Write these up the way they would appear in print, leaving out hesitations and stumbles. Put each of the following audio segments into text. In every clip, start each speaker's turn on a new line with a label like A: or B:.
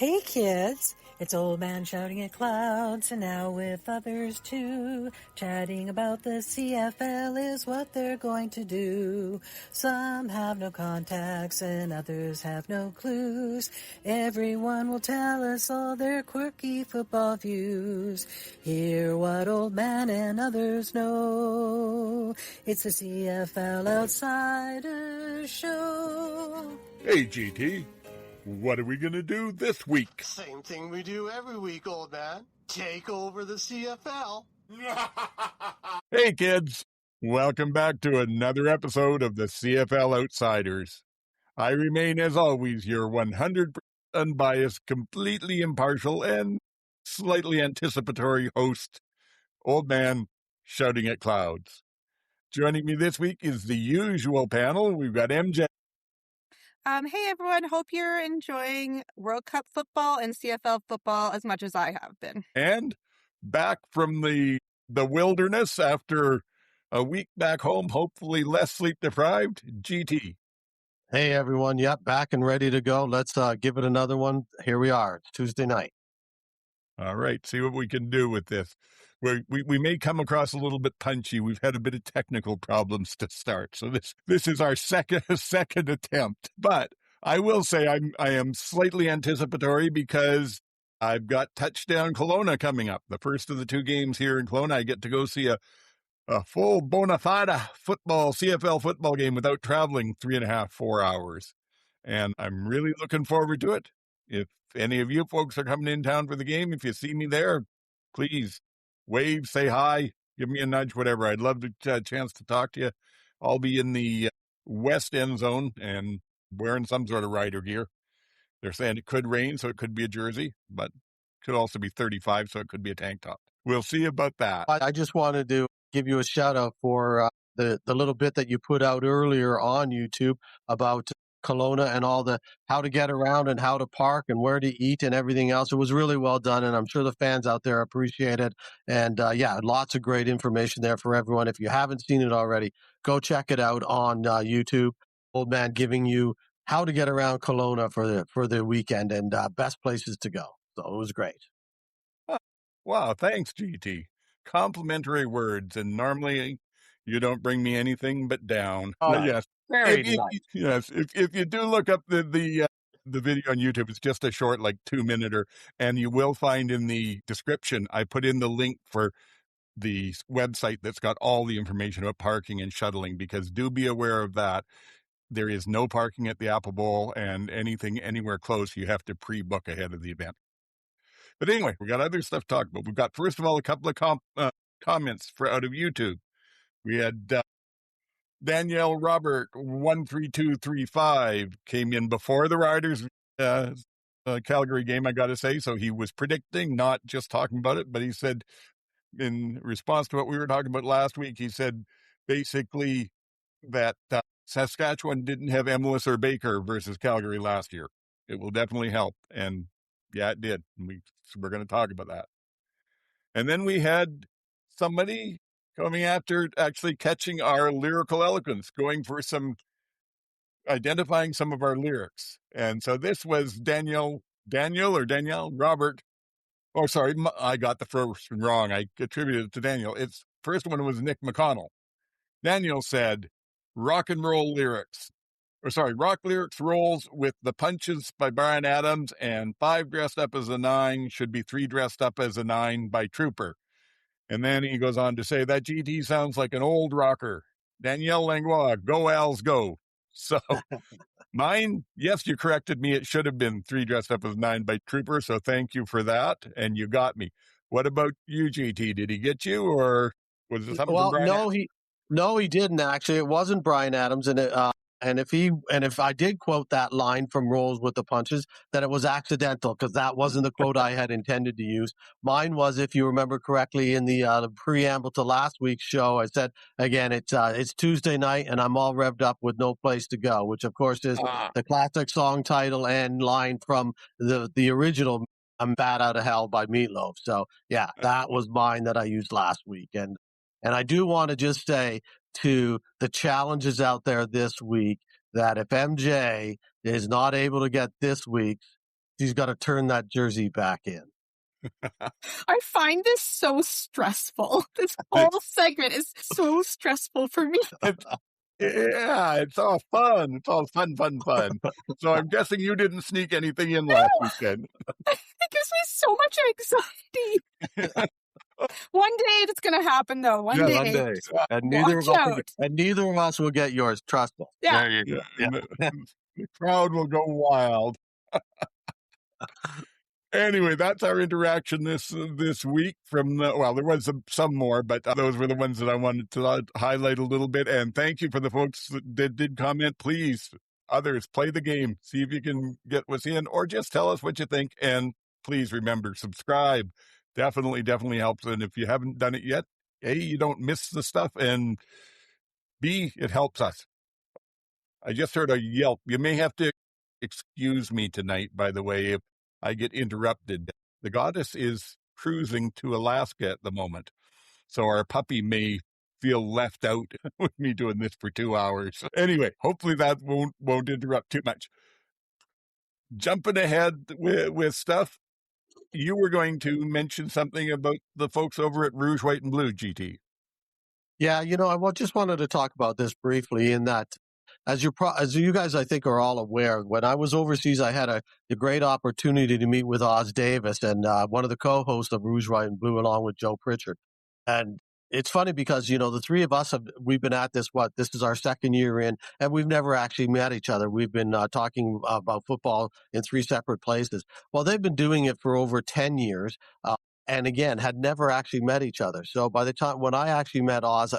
A: Hey kids, it's Old Man Shouting at Clouds, and now with others too. Chatting about the CFL is what they're going to do. Some have no contacts and others have no clues. Everyone will tell us all their quirky football views. Hear what Old Man and others know. It's the CFL Outsiders Show.
B: Hey, GT. What are we going to do this week?
C: Same thing we do every week, old man. Take over the CFL.
B: Hey, kids. Welcome back to another episode of the CFL Outsiders. I remain, as always, your 100% unbiased, completely impartial, and slightly anticipatory host, Old Man Shouting at Clouds. Joining me this week is the usual panel. We've got MJ.
D: Hey everyone, hope you're enjoying World Cup football and CFL football as much as I have been.
B: And back from the wilderness after a week back home, hopefully less sleep deprived, GT.
C: Hey everyone, yep, back and ready to go. Let's give it another one. Here we are. It's Tuesday night.
B: All right, see what we can do with this. We may come across a little bit punchy. We've had a bit of technical problems to start, so this is our second attempt. But I will say I am slightly anticipatory because I've got Touchdown Kelowna coming up. The first of the two games here in Kelowna. I get to go see a full bona fide CFL football game without traveling 3.5, 4 hours, and I'm really looking forward to it. If any of you folks are coming in town for the game, if you see me there, please wave, say hi, give me a nudge, whatever. I'd love a chance to talk to you. I'll be in the west end zone and wearing some sort of rider gear. They're saying it could rain, so it could be a jersey, but it could also be 35, so it could be a tank top. We'll see about that.
C: I just wanted to give you a shout out for the little bit that you put out earlier on YouTube about Kelowna and all the how to get around and how to park and where to eat and everything else. It was really well done, and I'm sure the fans out there appreciate it. And lots of great information there for everyone. If you haven't seen it already, go check it out on YouTube. Old Man giving you how to get around Kelowna for the weekend and best places to go. So it was great.
B: Wow, thanks, GT. Complimentary words, and normally you don't bring me anything but down. Yes.
C: Very nice.
B: Yes, if you do look up the video on YouTube, it's just a short, like 2-minute, and you will find in the description, I put in the link for the website that's got all the information about parking and shuttling, because do be aware of that. There is no parking at the Apple Bowl, and anything anywhere close, you have to pre-book ahead of the event. But anyway, we got other stuff to talk about. We've got, first of all, a couple of comments out of YouTube. We had Danielle Robert 13235 came in before the Riders Calgary game, I got to say. So he was predicting, not just talking about it, but he said, in response to what we were talking about last week, he said basically that Saskatchewan didn't have Emilus or Baker versus Calgary last year. It will definitely help. And yeah, it did. We're going to talk about that. And then we had somebody coming after actually catching our lyrical eloquence, going for identifying some of our lyrics. And so this was Danielle Robert. Oh, sorry, I got the first one wrong. I attributed it to Daniel. Its first one was Nick McConnell. Daniel said, rock lyrics rolls with the punches by Bryan Adams, and 5 dressed up as a 9 should be 3 dressed up as a 9 by Trooper. And then he goes on to say that GT sounds like an old rocker. Danielle Langlois, go Als, go. So mine, yes, you corrected me. It should have been 3 dressed up as 9 by Trooper. So thank you for that. And you got me. What about you, GT? Did he get you, or was it something from Bryan Adams?
C: No, he didn't actually. It wasn't Bryan Adams, and if I did quote that line from Rolls with the Punches, that it was accidental, because that wasn't the quote I had intended to use. Mine was, if you remember correctly, in the preamble to last week's show, I said, again, it's Tuesday night and I'm all revved up with no place to go, which of course is the classic song title and line from the original I'm Bad Out of Hell by Meatloaf. So yeah, that was mine that I used last week. And I do want to just say to the challenges out there this week that if MJ is not able to get this week's he's got to turn that jersey back in.
D: I find this so stressful. This whole segment is so stressful for me.
B: Yeah, it's all fun. It's all fun. So I'm guessing you didn't sneak anything in last weekend.
D: It gives me so much anxiety. One day it's going to happen, though. One day.
C: And neither of us will get yours. Trust us.
D: Yeah.
C: There you go.
B: Yeah. The crowd will go wild. Anyway, that's our interaction this week from there was some more, but those were the ones that I wanted to highlight a little bit. And thank you for the folks that did comment. Please, others, play the game. See if you can get what's in, or just tell us what you think. And please remember, subscribe. Definitely helps. And if you haven't done it yet, A, you don't miss the stuff, and B, it helps us. I just heard a yelp. You may have to excuse me tonight, by the way, if I get interrupted. The goddess is cruising to Alaska at the moment, so our puppy may feel left out with me doing this for 2 hours. Anyway, hopefully that won't interrupt too much. Jumping ahead with stuff, you were going to mention something about the folks over at Rouge, White, and Blue, GT.
C: Yeah, I just wanted to talk about this briefly in that, as you guys, I think, are all aware, when I was overseas, I had a great opportunity to meet with Oz Davis and one of the co-hosts of Rouge, White, and Blue, along with Joe Pritchard. And it's funny because, the three of us, we've been at this is our second year in, and we've never actually met each other. We've been talking about football in three separate places. Well, they've been doing it for over 10 years. And again, had never actually met each other. So by the time when I actually met Oz,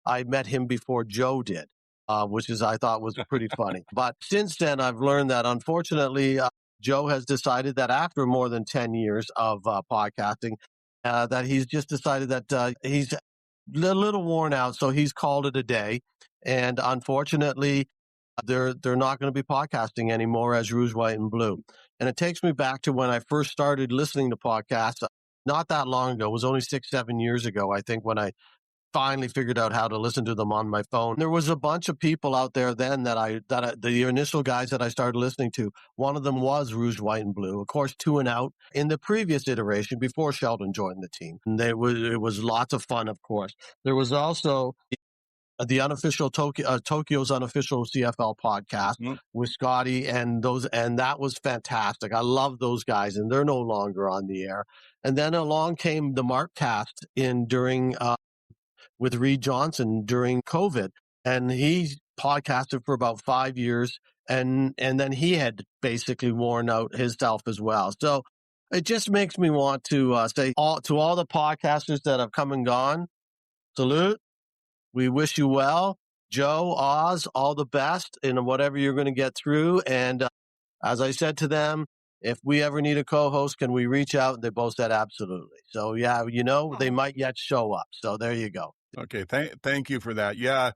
C: I met him before Joe did. Which I thought was pretty funny. But since then, I've learned that, unfortunately, Joe has decided that after more than 10 years of podcasting, that he's just decided that he's a little worn out, so he's called it a day. And unfortunately, they're not going to be podcasting anymore as Rouge, White, and Blue. And it takes me back to when I first started listening to podcasts, not that long ago. It was only 6-7 years ago, I think, when I finally figured out how to listen to them on my phone. There was a bunch of people out there then that the initial guys that I started listening to, one of them was Rouge, White, and Blue. Of course, Two and Out in the previous iteration before Sheldon joined the team. And it was lots of fun, of course. There was also the unofficial Tokyo's unofficial CFL podcast with Scotty and that was fantastic. I love those guys, and they're no longer on the air. And then along came the Markcast during with Reed Johnson during COVID, and he podcasted for about 5 years, and then he had basically worn out himself as well. So it just makes me want to say to all the podcasters that have come and gone, salute. We wish you well. Joe, Oz, all the best in whatever you're going to get through. And as I said to them, if we ever need a co-host, can we reach out? They both said absolutely. So yeah, they might yet show up. So there you go.
B: Okay, thank you for that. Yeah,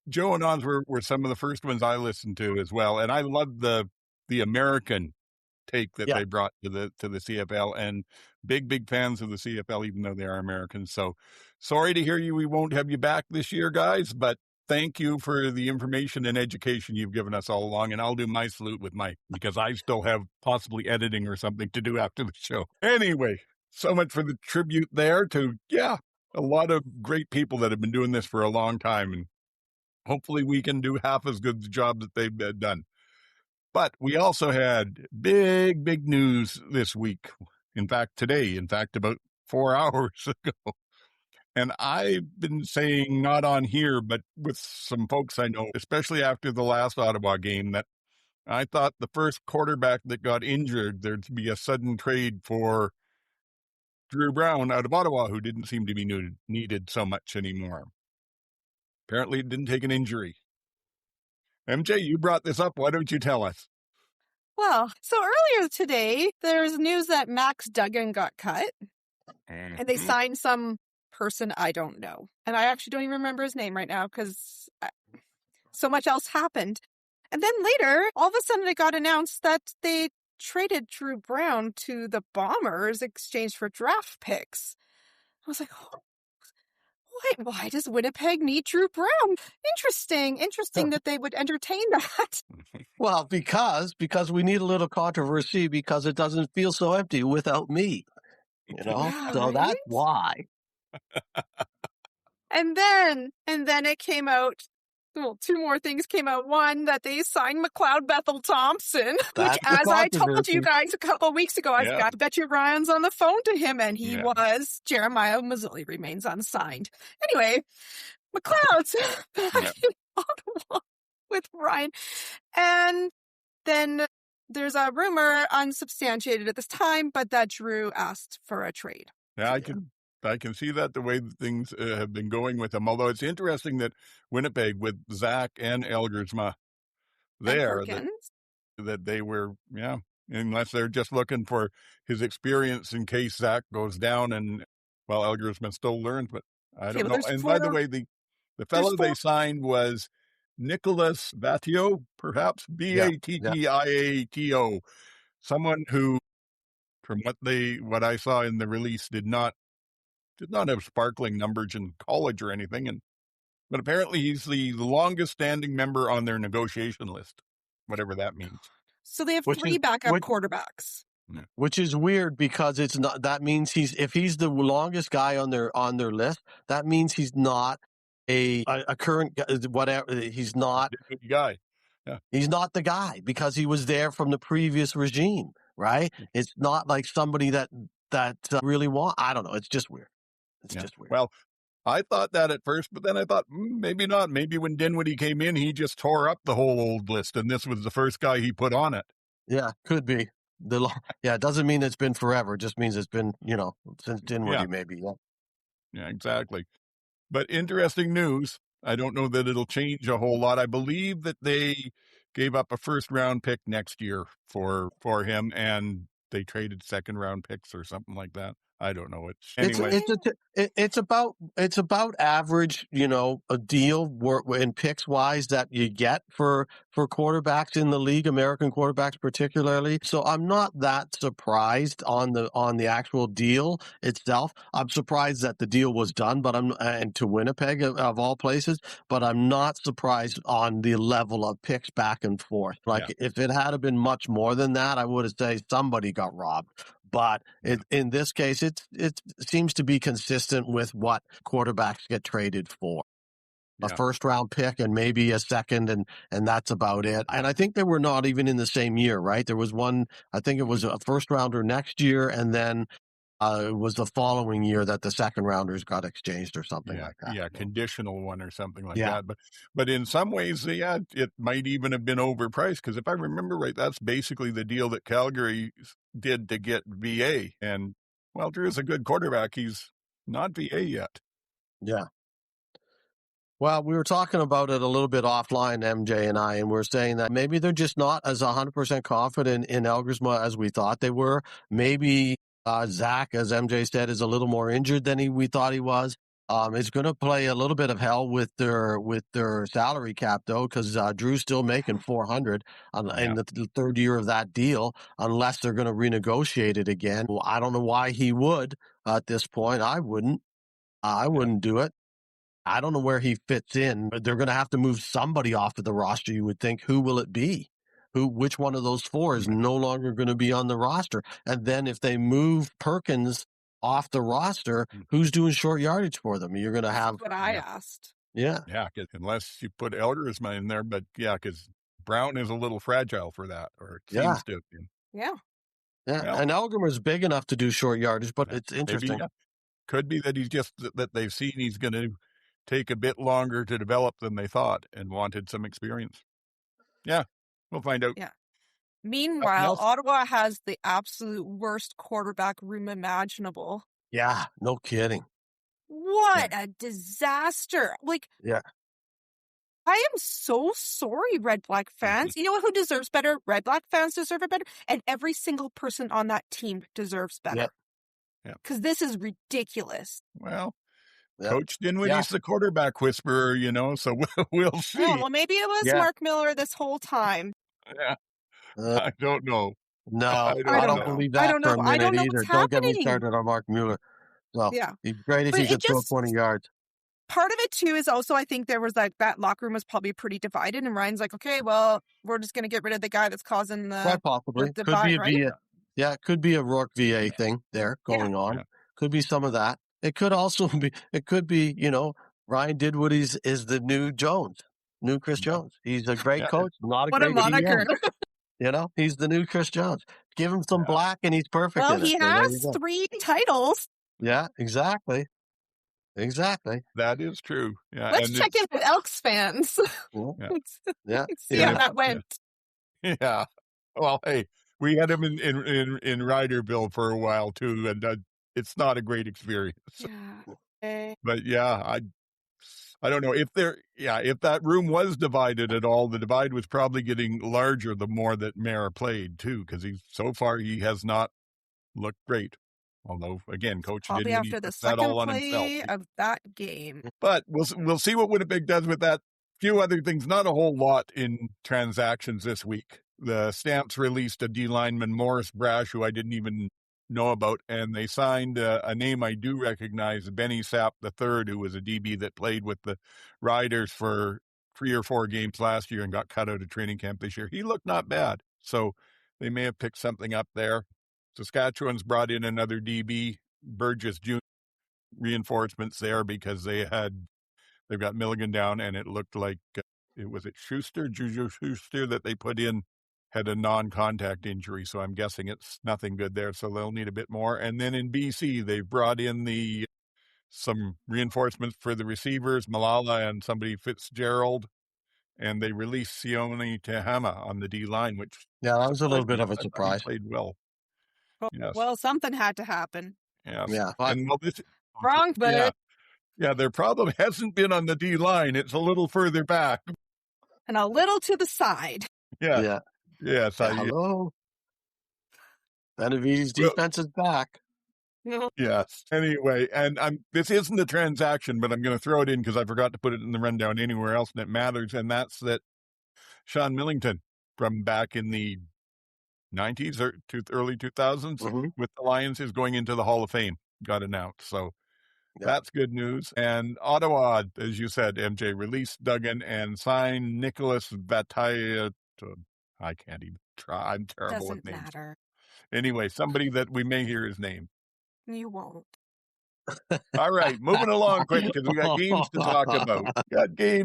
B: Joe and Oz were some of the first ones I listened to as well, and I loved the American take that they brought to the CFL, and big fans of the CFL, even though they are Americans. So sorry to hear we won't have you back this year, guys, but thank you for the information and education you've given us all along, and I'll do my salute with Mike, because I still have possibly editing or something to do after the show. Anyway, so much for the tribute there to, a lot of great people that have been doing this for a long time, and hopefully we can do half as good a job that they've done. But we also had big news this week. Today, about 4 hours ago. And I've been saying, not on here, but with some folks I know, especially after the last Ottawa game, that I thought the first quarterback that got injured, there'd be a sudden trade for Drew Brown out of Ottawa, who didn't seem to be needed so much anymore. Apparently it didn't take an injury. MJ, you brought this up. Why don't you tell us?
D: Well, so earlier today, there's news that Max Duggan got cut, and they signed some person I don't know. And I actually don't even remember his name right now because so much else happened. And then later, all of a sudden it got announced that they traded Drew Brown to the Bombers in exchange for draft picks. I was like, Why does Winnipeg need Drew Brown? Interesting that they would entertain that.
C: Well, because we need a little controversy because it doesn't feel so empty without me.
D: Yeah,
C: So
D: right?
C: that's why.
D: And then it came out. Well, two more things came out. One, that they signed McLeod Bethel Thompson,
C: That's
D: which,
C: the
D: as I told
C: controversy.
D: you guys a couple of weeks ago,
B: Yeah.
D: I bet you Ryan's on the phone to him, and he
B: Yeah.
D: was. Jeremiah Mazzilli remains unsigned. Anyway, McLeod's back in Ottawa with Ryan. And then there's a rumor, unsubstantiated at this time, but that Drew asked for a trade.
B: Yeah, I can see that the way things have been going with him. Although it's interesting that Winnipeg, with Zach and Elgersma there, that they were, unless they're just looking for his experience in case Zach goes down and, Elgersma still learns, but I don't know. And by the way, the fellow they signed was Nicholas Vatio, perhaps Battiato, someone who, from what I saw in the release, did not have sparkling numbers in college or anything, but apparently he's the longest standing member on their negotiation list, whatever that means.
D: So they have three backup quarterbacks.
C: Which is weird because it's not. That means if he's the longest guy on their list, that means he's not a current whatever. He's not
B: a guy. Yeah.
C: He's not the guy because he was there from the previous regime, right? It's not like somebody that really I don't know. It's just weird. It's just weird.
B: Well, I thought that at first, but then I thought maybe not. Maybe when Dinwiddie came in, he just tore up the whole old list, and this was the first guy he put on it.
C: Yeah, could be. It doesn't mean it's been forever. It just means it's been, since Dinwiddie maybe.
B: Yeah, exactly. But interesting news. I don't know that it'll change a whole lot. I believe that they gave up a first-round pick next year for him, and they traded second-round picks or something like that. I don't know.
C: It's about average, a deal in picks wise that you get for quarterbacks in the league, American quarterbacks particularly. So I'm not that surprised on the actual deal itself. I'm surprised that the deal was done, and to Winnipeg of all places. But I'm not surprised on the level of picks back and forth. If it had been much more than that, I would have said somebody got robbed. But in this case, it seems to be consistent with what quarterbacks get traded for. A first-round pick and maybe a second, and that's about it. And I think they were not even in the same year, right? There was one, I think it was a first-rounder next year, and then it was the following year that the second-rounders got exchanged or something like that.
B: Yeah, conditional one or something like that. But in some ways, it might even have been overpriced, because if I remember right, that's basically the deal that Calgary did to get VA. And, Drew's a good quarterback. He's not VA yet.
C: Yeah. Well, we were talking about it a little bit offline, MJ and I, and we're saying that maybe they're just not as 100% confident in Elgersma as we thought they were. Maybe Zach, as MJ said, is a little more injured than we thought he was. It's going to play a little bit of hell with their salary cap, though, because Drew's still making $400 in the third year of that deal, unless they're going to renegotiate it again. Well, I don't know why he would at this point. I wouldn't. I wouldn't do it. I don't know where he fits in, but they're going to have to move somebody off of the roster, you would think. Who will it be? Which one of those four is no longer going to be on the roster? And then if they move Perkins off the roster, who's doing short yardage for them? You're going to have...
D: That's what I asked.
C: Yeah.
B: Yeah, unless you put Elgersma in there, but because Brown is a little fragile for that, or it seems to.
D: Yeah.
C: Yeah, and Elgersma's big enough to do short yardage, but it's interesting.
B: Maybe, could be that he's just that they've seen he's going to take a bit longer to develop than they thought and wanted some experience. Yeah, we'll find out.
D: Yeah. Meanwhile, Ottawa has the absolute worst quarterback room imaginable.
C: Yeah, no kidding.
D: What a disaster. I am so sorry, Redblack fans. You know who deserves better? Redblack fans deserve it better. And every single person on that team deserves better.
B: Yeah.
D: Because this is ridiculous.
B: Well, Coach Dinwiddie's the quarterback whisperer, so we'll see.
D: Oh, well, maybe it was Mark Miller this whole time.
B: Yeah. I don't know.
C: No,
B: I
C: don't believe that for a minute either. Don't get me started on Mark Mueller. So he's great if he could throw 20 yards.
D: part of it too is also I think there was like that locker room was probably pretty divided, and Ryan's like, okay, well, we're just going to get rid of the guy that's causing the
C: Quite possibly.
D: the divide,
C: Could be a
D: right?
C: VA. Yeah, it could be a Rourke VA thing there going on.
B: Yeah.
C: Could be some of that. It could also be, Ryan did what is the new Jones, new Chris Jones. He's a great coach, not a
D: What a
C: great
D: moniker.
C: GM. He's the new Chris Jones. Give him some black and he's perfect.
D: Well,
C: in it.
D: he
C: So there you
D: has
C: go.
D: 3 titles.
C: Yeah, exactly.
B: That is true. Yeah.
D: Let's
B: and
D: check in with Elks fans.
C: Yeah.
D: Let's see
C: Yeah.
D: how that went.
B: Yeah. Well, hey, we had him in Ryderville for a while too, and it's not a great experience.
D: Yeah.
B: But yeah, I don't know if that room was divided at all. The divide was probably getting larger the more that Mayer played too, because so far he has not looked great. Although again, coach
D: Probably
B: didn't
D: after the
B: put that all
D: second
B: on himself.
D: play of that game.
B: But we'll see what Winnipeg does with that. Few other things, not a whole lot in transactions this week. The Stamps released a D lineman, Morris Brash, who I didn't even know about, and they signed a name I do recognize, Benny Sapp III, who was a DB that played with the Riders for 3 or 4 games last year and got cut out of training camp this year. He looked not bad, so they may have picked something up there. Saskatchewan's brought in another DB, Burgess Jr. Reinforcements there because they've got Milligan down, and it looked like Juju Schuster that they put in had a non-contact injury, so I'm guessing it's nothing good there, so they'll need a bit more. And then in BC, they've brought in some reinforcements for the receivers, Malala and somebody Fitzgerald, and they released Sione Tehama on the D-line, which...
C: Yeah, that was a little bit of a surprise.
B: He played well. Yes.
D: Well, something had to happen.
B: Yes.
C: Yeah.
B: And
D: Wrong, but
B: yeah, their problem hasn't been on the D-line. It's a little further back.
D: And a little to the side.
C: Yeah.
B: Yes.
C: Hello. Benavides' defense is back.
B: Yes. Anyway, and this isn't a transaction, but I'm going to throw it in because I forgot to put it in the rundown anywhere else, and it matters, and that's that Sean Millington from back in the 90s or early 2000s with the Lions is going into the Hall of Fame, got announced. So that's good news. And Ottawa, as you said, MJ, released Duggan and signed Nicholas Vataya. I can't even try. I'm terrible with names.
D: Doesn't matter.
B: Anyway, somebody that we may hear his name.
D: You won't.
B: All right, moving along quick because we got games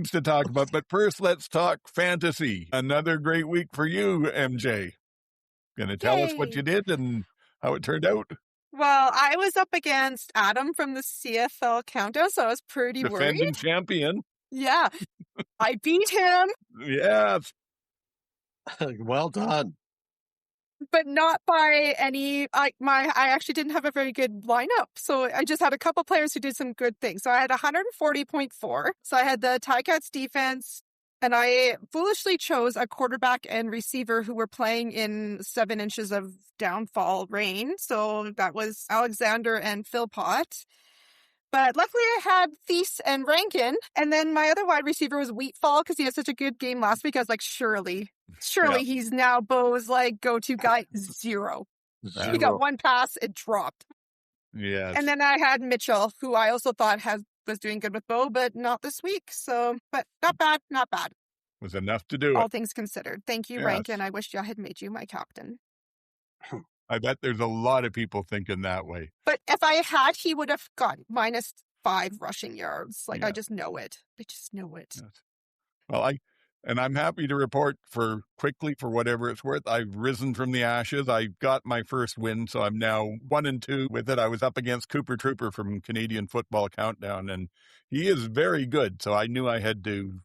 B: to talk about. But first, let's talk fantasy. Another great week for you, MJ. Going to tell us what you did and how it turned out?
D: Well, I was up against Adam from the CFL Countdown, so I was pretty
B: Defending
D: worried.
B: champion.
D: Yeah. I beat him.
B: Yes.
C: Well done.
D: But not by any, I actually didn't have a very good lineup. So I just had a couple players who did some good things. So I had 140.4. So I had the Ticats defense, and I foolishly chose a quarterback and receiver who were playing in 7 inches of downfall rain. So that was Alexander and Philpott. But luckily I had Thies and Rankin. And then my other wide receiver was Wheatfall because he had such a good game last week. I was like, surely he's now Bo's go-to guy. Zero. He got 1 pass, it dropped.
B: Yes.
D: And then I had Mitchell, who I also thought was doing good with Bo, but not this week. So, but not bad.
B: Was enough to do it.
D: All things considered. Thank you, Rankin. I wish I had made you my captain.
B: I bet there's a lot of people thinking that way.
D: But if I had, he would have got -5 rushing yards. I just know it. Yes.
B: Well, I'm happy to report for whatever it's worth. I've risen from the ashes. I got my first win, so I'm now 1-2 with it. I was up against Cooper Trooper from Canadian Football Countdown, and he is very good. So I knew I had to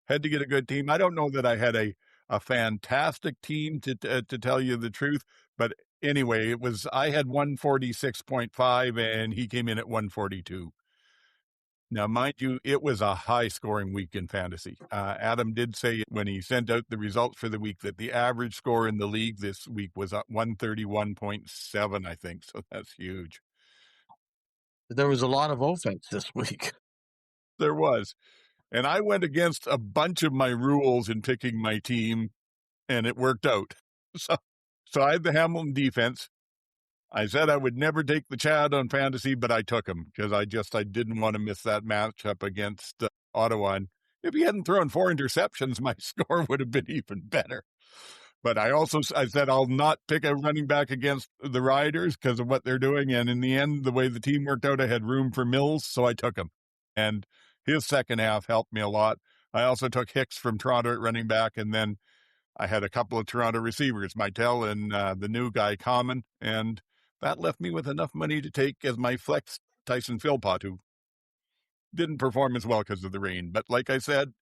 B: get a good team. I don't know that I had a fantastic team to tell you the truth, but anyway, I had 146.5 and he came in at 142. Now, mind you, it was a high-scoring week in fantasy. Adam did say when he sent out the results for the week that the average score in the league this week was at 131.7, I think. So that's huge.
C: There was a lot of offense this week.
B: There was. And I went against a bunch of my rules in picking my team, and it worked out. So I had the Hamilton defense. I said I would never take the Chad on fantasy, but I took him because I didn't want to miss that matchup against Ottawa. And if he hadn't thrown 4 interceptions, my score would have been even better. But I said I'll not pick a running back against the Riders because of what they're doing. And in the end, the way the team worked out, I had room for Mills, so I took him. And his second half helped me a lot. I also took Hicks from Toronto at running back, and then I had a couple of Toronto receivers, Mytel and the new guy, Common, and that left me with enough money to take as my flex Tyson Philpott, who didn't perform as well because of the rain. But like I said,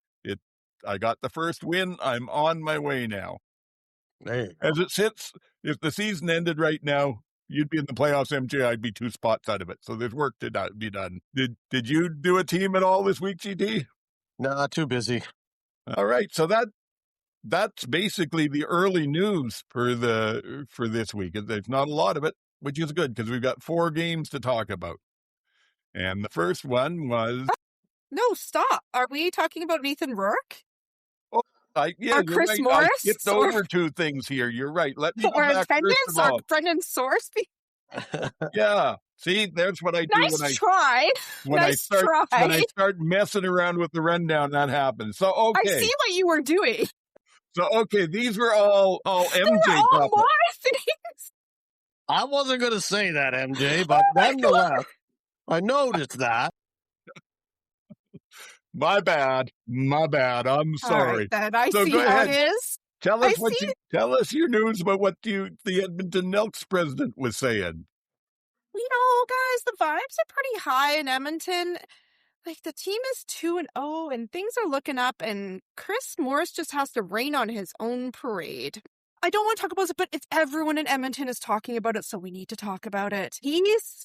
B: I got the first win. I'm on my way now. As it sits, if the season ended right now, you'd be in the playoffs, MJ. I'd be 2 spots out of it. So there's work to be done. Did you do a team at all this week, GT?
C: No, too busy.
B: All right. So that's basically the early news for this week. There's not a lot of it, which is good because we've got 4 games to talk about. And the first one was...
D: No, stop. Are we talking about Nathan Rourke?
B: Oh,
D: or
B: you're
D: Chris
B: right.
D: Morris?
B: I skipped over 2 things here. You're right. Let me go
D: Or
B: back first of all.
D: Brendan Soresby?
B: Yeah. See, there's what I do
D: Nice try.
B: when I start messing around with the rundown. That happens. So okay.
D: I see what you were doing.
B: So okay, these were all MJ
D: They were all
B: topics.
D: Morris things.
C: I wasn't going to say that, MJ, but nonetheless, I noticed that.
B: My bad. I'm sorry.
D: All right, then. I
B: So
D: see
B: go
D: how
B: ahead.
D: it is.
B: Tell us your news about what the Edmonton Elks president was saying.
D: Guys, the vibes are pretty high in Edmonton. Like, the team is 2-0, and things are looking up, and Chris Morris just has to rain on his own parade. I don't want to talk about it, but everyone in Edmonton is talking about it, so we need to talk about it.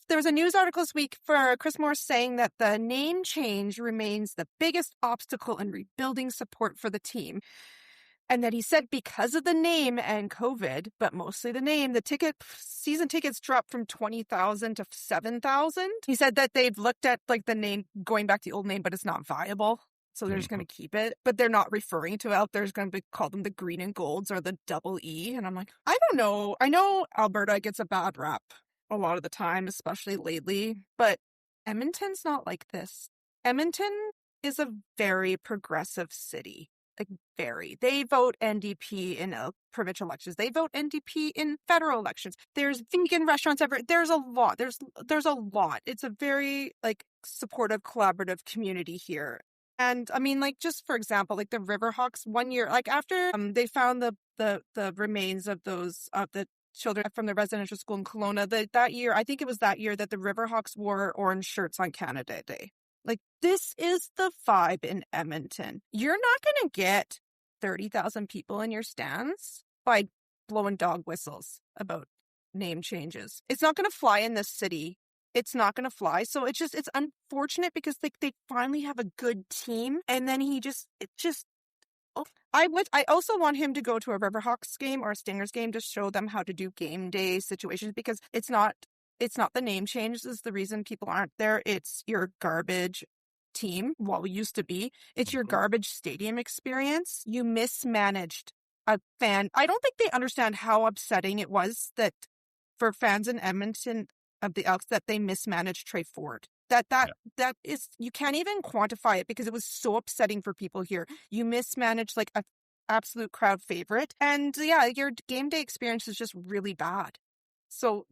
D: There was a news article this week for Chris Morris saying that the name change remains the biggest obstacle in rebuilding support for the team. And that he said because of the name and COVID, but mostly the name, season tickets dropped from 20,000 to 7,000. He said that they've looked at the name, going back to the old name, but it's not viable. So they're just going to keep it. But they're not referring to it. There's going to call them the Green and Golds or the Double E. And I'm like, I don't know. I know Alberta gets a bad rap a lot of the time, especially lately. But Edmonton's not like this. Edmonton is a very progressive city. Very. They vote NDP in provincial elections. They vote NDP in federal elections. There's vegan restaurants everywhere. There's a lot. There's a lot. It's a very supportive, collaborative community here. And I mean, just for example, the Riverhawks 1 year, after they found the remains of the children from the residential school in Kelowna, that year, I think it was that year that the Riverhawks wore orange shirts on Canada Day. This is the vibe in Edmonton. You're not going to get 30,000 people in your stands by blowing dog whistles about name changes. It's not going to fly in this city. It's not going to fly. So it's unfortunate because they finally have a good team. And then I also want him to go to a Riverhawks game or a Stingers game to show them how to do game day situations, because it's not the name change is the reason people aren't there. It's your garbage team. Well, we used to be. It's your garbage stadium experience. You mismanaged a fan. I don't think they understand how upsetting it was that for fans in Edmonton of the Elks that they mismanaged Trey Ford. That is, you can't even quantify it because it was so upsetting for people here. You mismanaged a absolute crowd favorite. And yeah, your game day experience is just really bad. So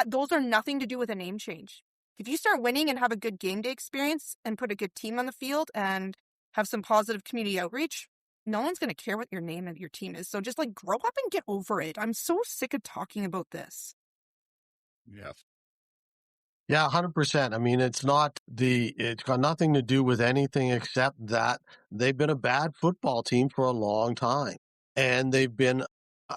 D: those are nothing to do with a name change. If you start winning and have a good game day experience and put a good team on the field and have some positive community outreach, no one's going to care what your name of your team is. So just grow up and get over it. I'm so sick of talking about this.
B: Yes.
C: Yeah, 100%. I mean, it's got nothing to do with anything except that they've been a bad football team for a long time. And they've been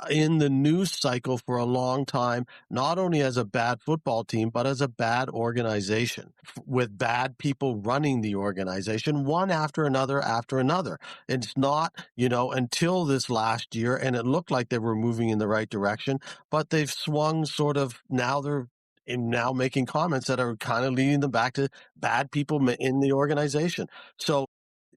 C: in the news cycle for a long time, not only as a bad football team, but as a bad organization with bad people running the organization, one after another. It's not, until this last year, and it looked like they were moving in the right direction, but they've swung sort of, now they're now making comments that are kind of leading them back to bad people in the organization. So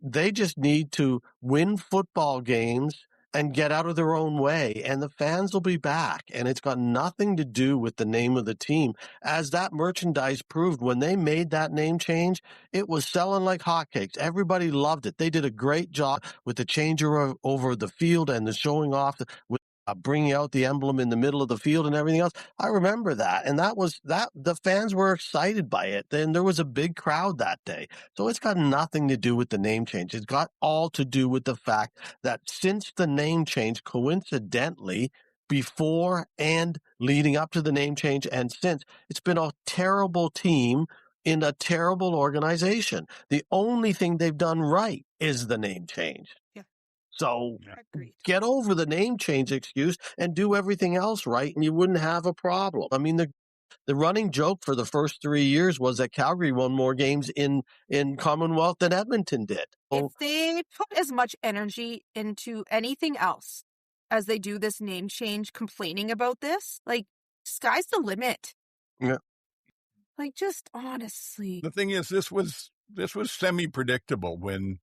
C: they just need to win football games and get out of their own way, and the fans will be back. And it's got nothing to do with the name of the team. As that merchandise proved, when they made that name change, it was selling like hotcakes. Everybody loved it. They did a great job with the changer over the field and the showing off with bringing out the emblem in the middle of the field and everything else. I remember that. And the fans were excited by it. Then there was a big crowd that day. So it's got nothing to do with the name change. It's got all to do with the fact that since the name change, coincidentally, before and leading up to the name change and since, it's been a terrible team in a terrible organization. The only thing they've done right is the name change.
D: Yeah.
C: So
D: Agreed.
C: get over the name change excuse and do everything else right, and you wouldn't have a problem. I mean, the running joke for the first 3 years was that Calgary won more games in Commonwealth than Edmonton did.
D: If they put as much energy into anything else as they do this name change, complaining about this, like, sky's the limit.
C: Yeah.
D: Like, just honestly.
B: The thing is, this was semi-predictable when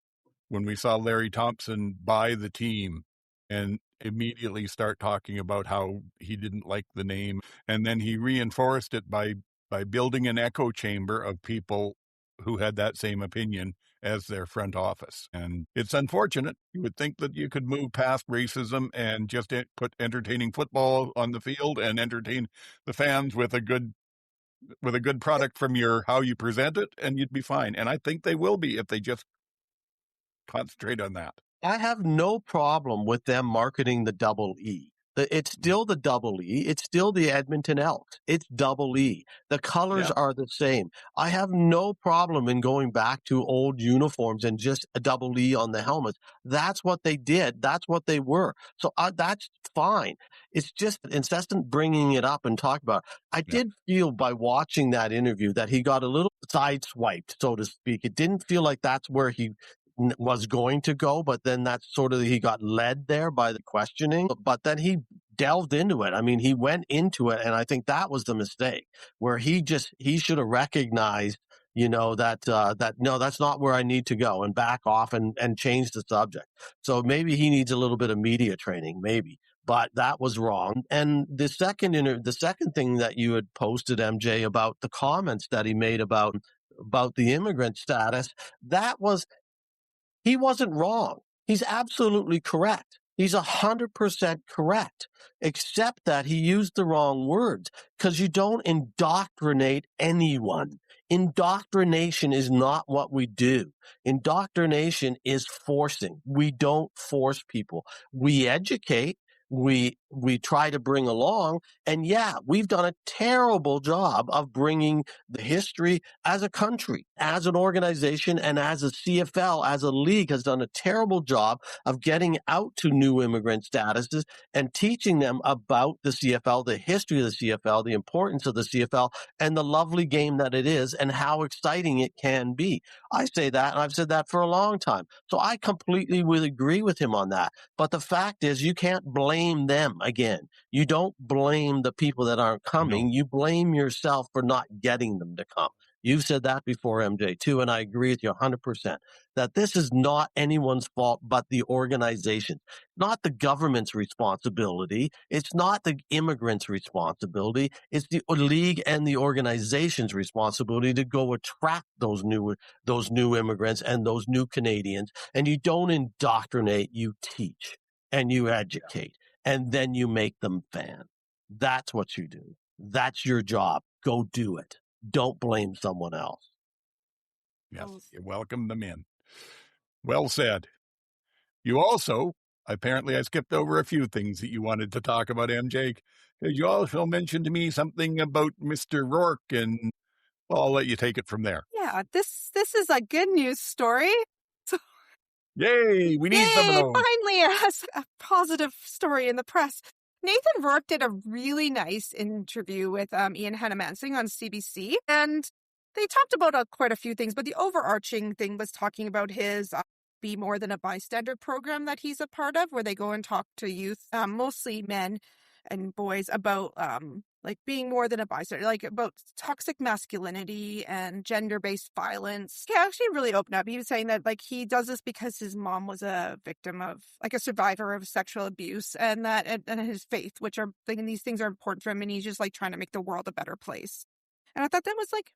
B: we saw Larry Thompson buy the team and immediately start talking about how he didn't like the name. And then he reinforced it by building an echo chamber of people who had that same opinion as their front office. And it's unfortunate. You would think that you could move past racism and just put entertaining football on the field and entertain the fans with a good product from how you present it, and you'd be fine. And I think they will be if they just concentrate on that.
C: I have no problem with them marketing the double E. It's still the double E. It's still the Edmonton Elks. It's double E. The colors are the same. I have no problem in going back to old uniforms and just a double E on the helmets. That's what they did. That's what they were. So that's fine. It's just incessant bringing it up and talk about it. I did feel by watching that interview that he got a little sideswiped, so to speak. It didn't feel like that's where he was going to go, but then that's sort of, he got led there by the questioning, but then he delved into it. I mean, he went into it, and I think that was the mistake, where he should have recognized, that no, that's not where I need to go, and back off and change the subject. So maybe he needs a little bit of media training, maybe. But that was wrong. And the second thing that you had posted, MJ, about the comments that he made about the immigrant status, he wasn't wrong. He's absolutely correct. He's 100% correct, except that he used the wrong words, because you don't indoctrinate anyone. Indoctrination is not what we do. Indoctrination is forcing. We don't force people. We educate. We try to bring along, and we've done a terrible job of bringing the history as a country, as an organization, and as a CFL, as a league, has done a terrible job of getting out to new immigrant statuses and teaching them about the CFL, the history of the CFL, the importance of the CFL, and the lovely game that it is, and how exciting it can be. I say that, and I've said that for a long time. So I completely will agree with him on that. But the fact is, you can't blame them again. You don't blame the people that aren't coming. No. You blame yourself for not getting them to come. You've said that before, MJ, too, and I agree with you 100%, that this is not anyone's fault but the organization. Not the government's responsibility. It's not the immigrants' responsibility. It's the league and the organization's responsibility to go attract those new immigrants and those new Canadians. And you don't indoctrinate, you teach and you educate, and then you make them fan. That's what you do. That's your job. Go do it. Don't blame someone else.
B: Yes, you welcome them in. Well said. You also, apparently I skipped over a few things that you wanted to talk about, MJ. You also mentioned to me something about Mr. Rourke, and I'll let you take it from there.
D: Yeah, this is a good news story.
B: Yay, we need some of those.
D: Finally, a positive story in the press. Nathan Rourke did a really nice interview with Ian Hannah-Mansing on CBC, and they talked about quite a few things, but the overarching thing was talking about his Be More Than a Bystander program that he's a part of, where they go and talk to youth, mostly men and boys, about like being more than a bystander, like about toxic masculinity and gender-based violence. He actually really opened up. He was saying that like he does this because his mom was a victim of, like, a survivor of sexual abuse, and that and his faith, which are thinking these things are important for him, and he's just like trying to make the world a better place. And I thought that was like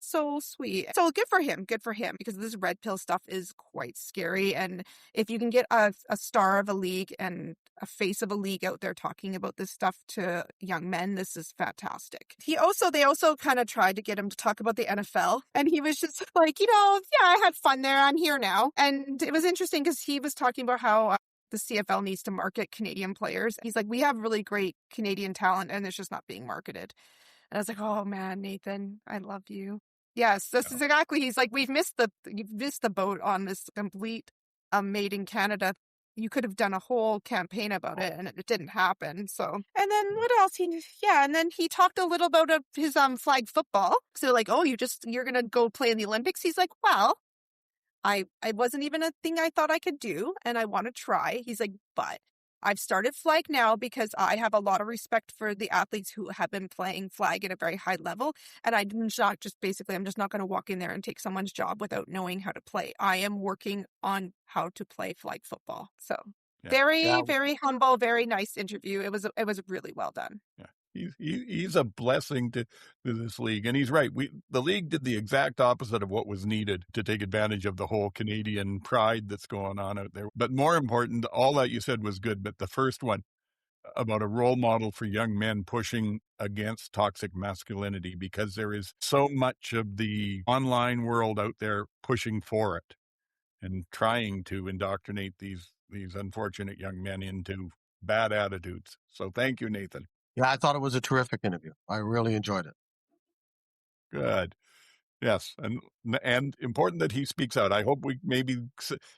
D: so sweet. So good for him, because this red pill stuff is quite scary. And if you can get a star of a league and a face of a league out there talking about this stuff to young men, this is fantastic. They also kind of tried to get him to talk about the NFL, and he was just like, yeah, I had fun there. I'm here now. And it was interesting because he was talking about how the CFL needs to market Canadian players. He's like, we have really great Canadian talent and it's just not being marketed. And I was like, oh man, Nathan, I love you. Yes, this is exactly. He's like, you've missed the boat on this complete made in Canada. You could have done a whole campaign about it, and it didn't happen. So, and then what else? And then he talked a little about his flag football. So like, oh, you're gonna go play in the Olympics? He's like, well, I wasn't even a thing I thought I could do, and I want to try. He's like, but I've started flag now because I have a lot of respect for the athletes who have been playing flag at a very high level. And I'm just not going to walk in there and take someone's job without knowing how to play. I am working on how to play flag football. So very humble, very nice interview. It was really well done.
B: Yeah. He's a blessing to this league. And he's right. The league did the exact opposite of what was needed to take advantage of the whole Canadian pride that's going on out there. But more important, all that you said was good. But the first one about a role model for young men pushing against toxic masculinity, because there is so much of the online world out there pushing for it and trying to indoctrinate these unfortunate young men into bad attitudes. So thank you, Nathan.
C: Yeah, I thought it was a terrific interview. I really enjoyed it.
B: Good. Yes. And important that he speaks out. I hope we maybe,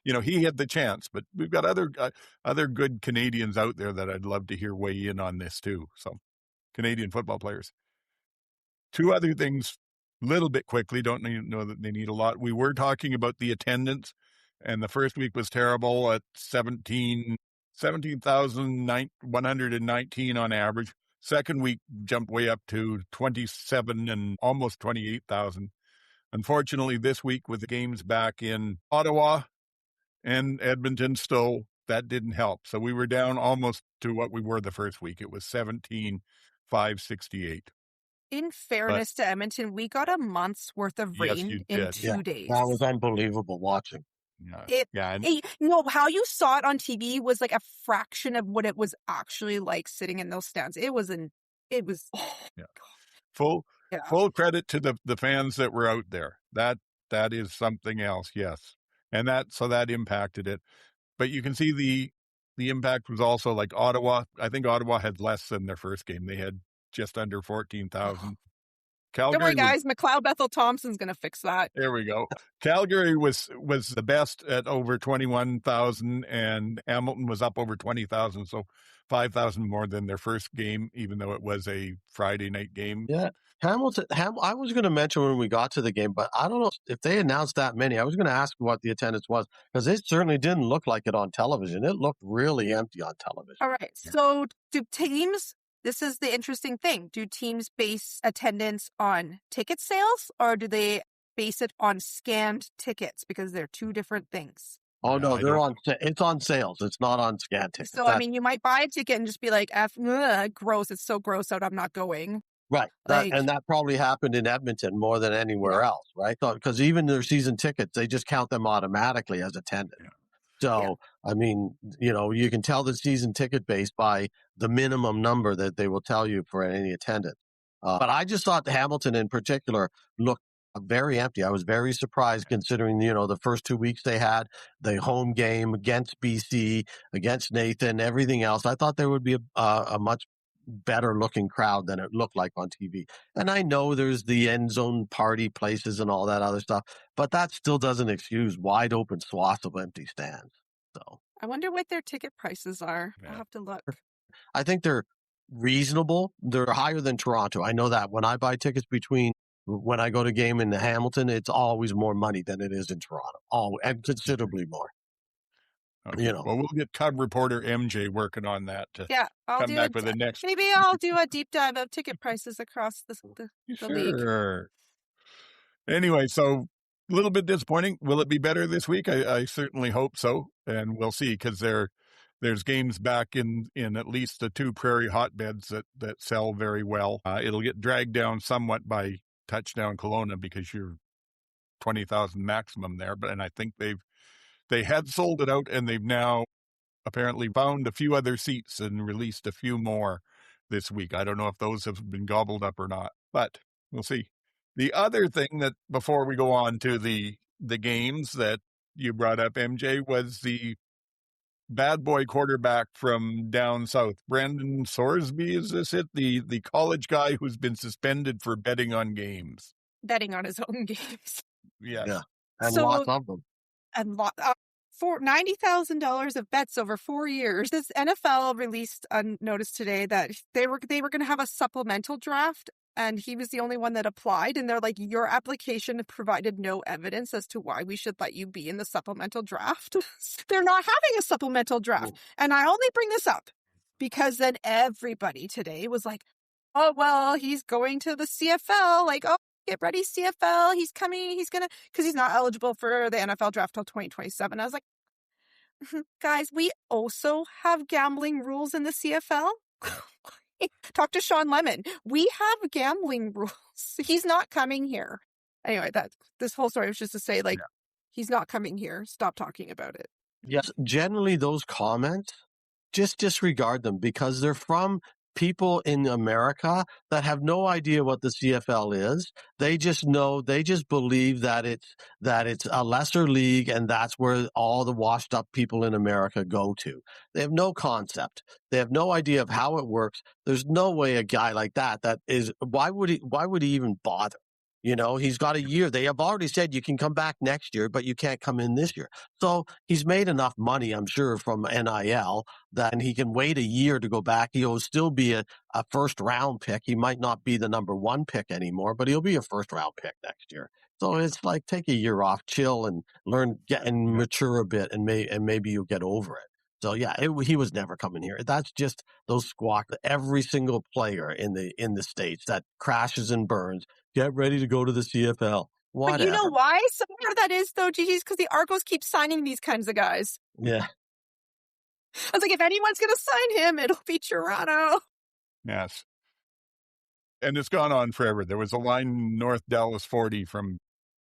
B: he had the chance, but we've got other good Canadians out there that I'd love to hear weigh in on this too. So Canadian football players. Two other things, little bit quickly, don't know that they need a lot. We were talking about the attendance, and the first week was terrible at 17,119 on average. Second week jumped way up to 27 and almost 28,000. Unfortunately, this week with the games back in Ottawa and Edmonton, still that didn't help. So we were down almost to what we were the first week. It was 17,568.
D: In fairness to Edmonton, we got a month's worth of rain in 2 days.
C: That was unbelievable watching.
D: How you saw it on TV was like a fraction of what it was actually like sitting in those stands.
B: Full credit to the fans that were out there. That is something else. Yes. And that impacted it. But you can see the impact was also like Ottawa. I think Ottawa had less than their first game. They had just under 14,000. Calgary,
D: don't worry, guys. McLeod Bethel Thompson's going to fix that.
B: There we go. Calgary was the best at over 21,000, and Hamilton was up over 20,000, so 5,000 more than their first game, even though it was a Friday night game.
C: Yeah, Hamilton. I was going to mention when we got to the game, but I don't know if they announced that many. I was going to ask what the attendance was, because it certainly didn't look like it on television. It looked really empty on television.
D: All right. So do teams? This is the interesting thing. Do teams base attendance on ticket sales, or do they base it on scanned tickets? Because they're two different things.
C: Oh, no, it's on sales. It's not on scanned tickets.
D: So, you might buy a ticket and just be like, gross. It's so gross out. I'm not going.
C: Right. And that probably happened in Edmonton more than anywhere else, right? Because even their season tickets, they just count them automatically as attendance. Yeah. So, you can tell the season ticket base by the minimum number that they will tell you for any attendance. But I just thought Hamilton in particular looked very empty. I was very surprised considering, the first 2 weeks they had, the home game against BC, against Nathan, everything else. I thought there would be a much better looking crowd than it looked like on TV. And I know there's the end zone party places and all that other stuff, but that still doesn't excuse wide open swaths of empty stands. So
D: I wonder what their ticket prices are. Yeah. I'll have to look.
C: I think they're reasonable. They're higher than Toronto. I know that when I buy tickets when I go to game in Hamilton, it's always more money than it is in Toronto. And considerably more.
B: Okay. Well, we'll get Cub reporter MJ working on that to come back with the next.
D: Maybe I'll do a deep dive of ticket prices across the league.
B: Sure. Anyway, so a little bit disappointing. Will it be better this week? I certainly hope so, and we'll see, because there's games back in at least the 2 prairie hotbeds that sell very well. It'll get dragged down somewhat by Touchdown Kelowna because you're 20,000 maximum there, and I think they had sold it out, and they've now apparently found a few other seats and released a few more this week. I don't know if those have been gobbled up or not, but we'll see. The other thing that, before we go on to the games that you brought up, MJ, was the bad boy quarterback from down south, Brendan Soresby, is this it? The college guy who's been suspended for betting on games.
D: Betting on his own games.
B: Yes.
C: Yeah. And lots of them.
D: And for $90,000 of bets over 4 years. This NFL released a notice today that they were going to have a supplemental draft, and he was the only one that applied. And they're like, your application provided no evidence as to why we should let you be in the supplemental draft. They're not having a supplemental draft. Oh. And I only bring this up because then everybody today was like, oh, well, he's going to the CFL. Like, oh, get ready, CFL. He's coming. He's going to, because he's not eligible for the NFL draft till 2027. I was like, guys, we also have gambling rules in the CFL. Talk to Sean Lemon. We have gambling rules. He's not coming here. Anyway, this whole story was just to say, like, he's not coming here. Stop talking about it.
C: Yes, generally those comments, just disregard them, because they're from people in America that have no idea what the CFL is. They just believe that it's a lesser league, and that's where all the washed up people in America go to. They have no concept. They have no idea of how it works. There's no way a guy like that is, why would he even bother? You know, he's got a year. They have already said you can come back next year, but you can't come in this year. So he's made enough money, I'm sure, from NIL that he can wait a year to go back. He'll still be a first round pick. He might not be the number 1 pick anymore, but he'll be a first round pick next year. So it's like, take a year off, chill, and learn, get and mature a bit, and maybe you'll get over it. So yeah, he was never coming here. That's just those squawk. Every single player in the States that crashes and burns, get ready to go to the CFL. Whatever.
D: But you know why? Some part of that is, though, Gigi's, because the Argos keep signing these kinds of guys.
C: Yeah.
D: I was like, if anyone's going to sign him, it'll be Toronto.
B: Yes. And it's gone on forever. There was a line North Dallas 40 from,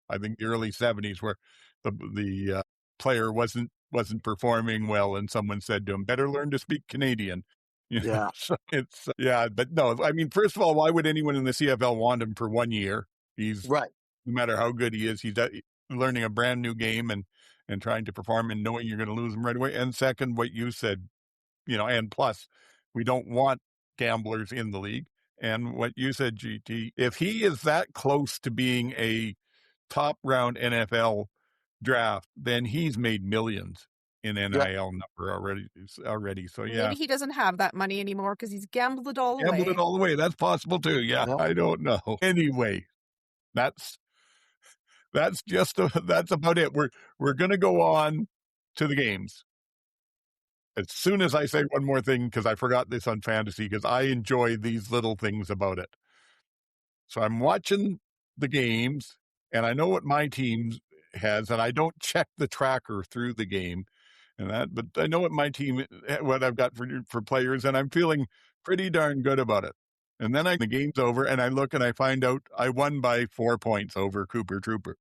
B: I think, the early 70s where the player wasn't performing well, and someone said to him, better learn to speak Canadian. You know?
C: Yeah.
B: So it's, but no, I mean, first of all, why would anyone in the CFL want him for 1 year? He's
C: right.
B: No matter how good he is, he's learning a brand new game and trying to perform and knowing you're going to lose him right away. And second, what you said, and plus, we don't want gamblers in the league. And what you said, GT, if he is that close to being a top round NFL draft, then he's made millions in NIL number already. So
D: maybe he doesn't have that money anymore because he's gambled it all away.
B: That's possible too. Yeah, I don't know. Anyway, that's about it. We're going to go on to the games. As soon as I say one more thing, because I forgot this on fantasy, because I enjoy these little things about it. So I'm watching the games, and I know what my team has, and I don't check the tracker through the game, but I know what I've got for players, and I'm feeling pretty darn good about it. And then the game's over, and I look and I find out I won by 4 points over Cooper Trooper.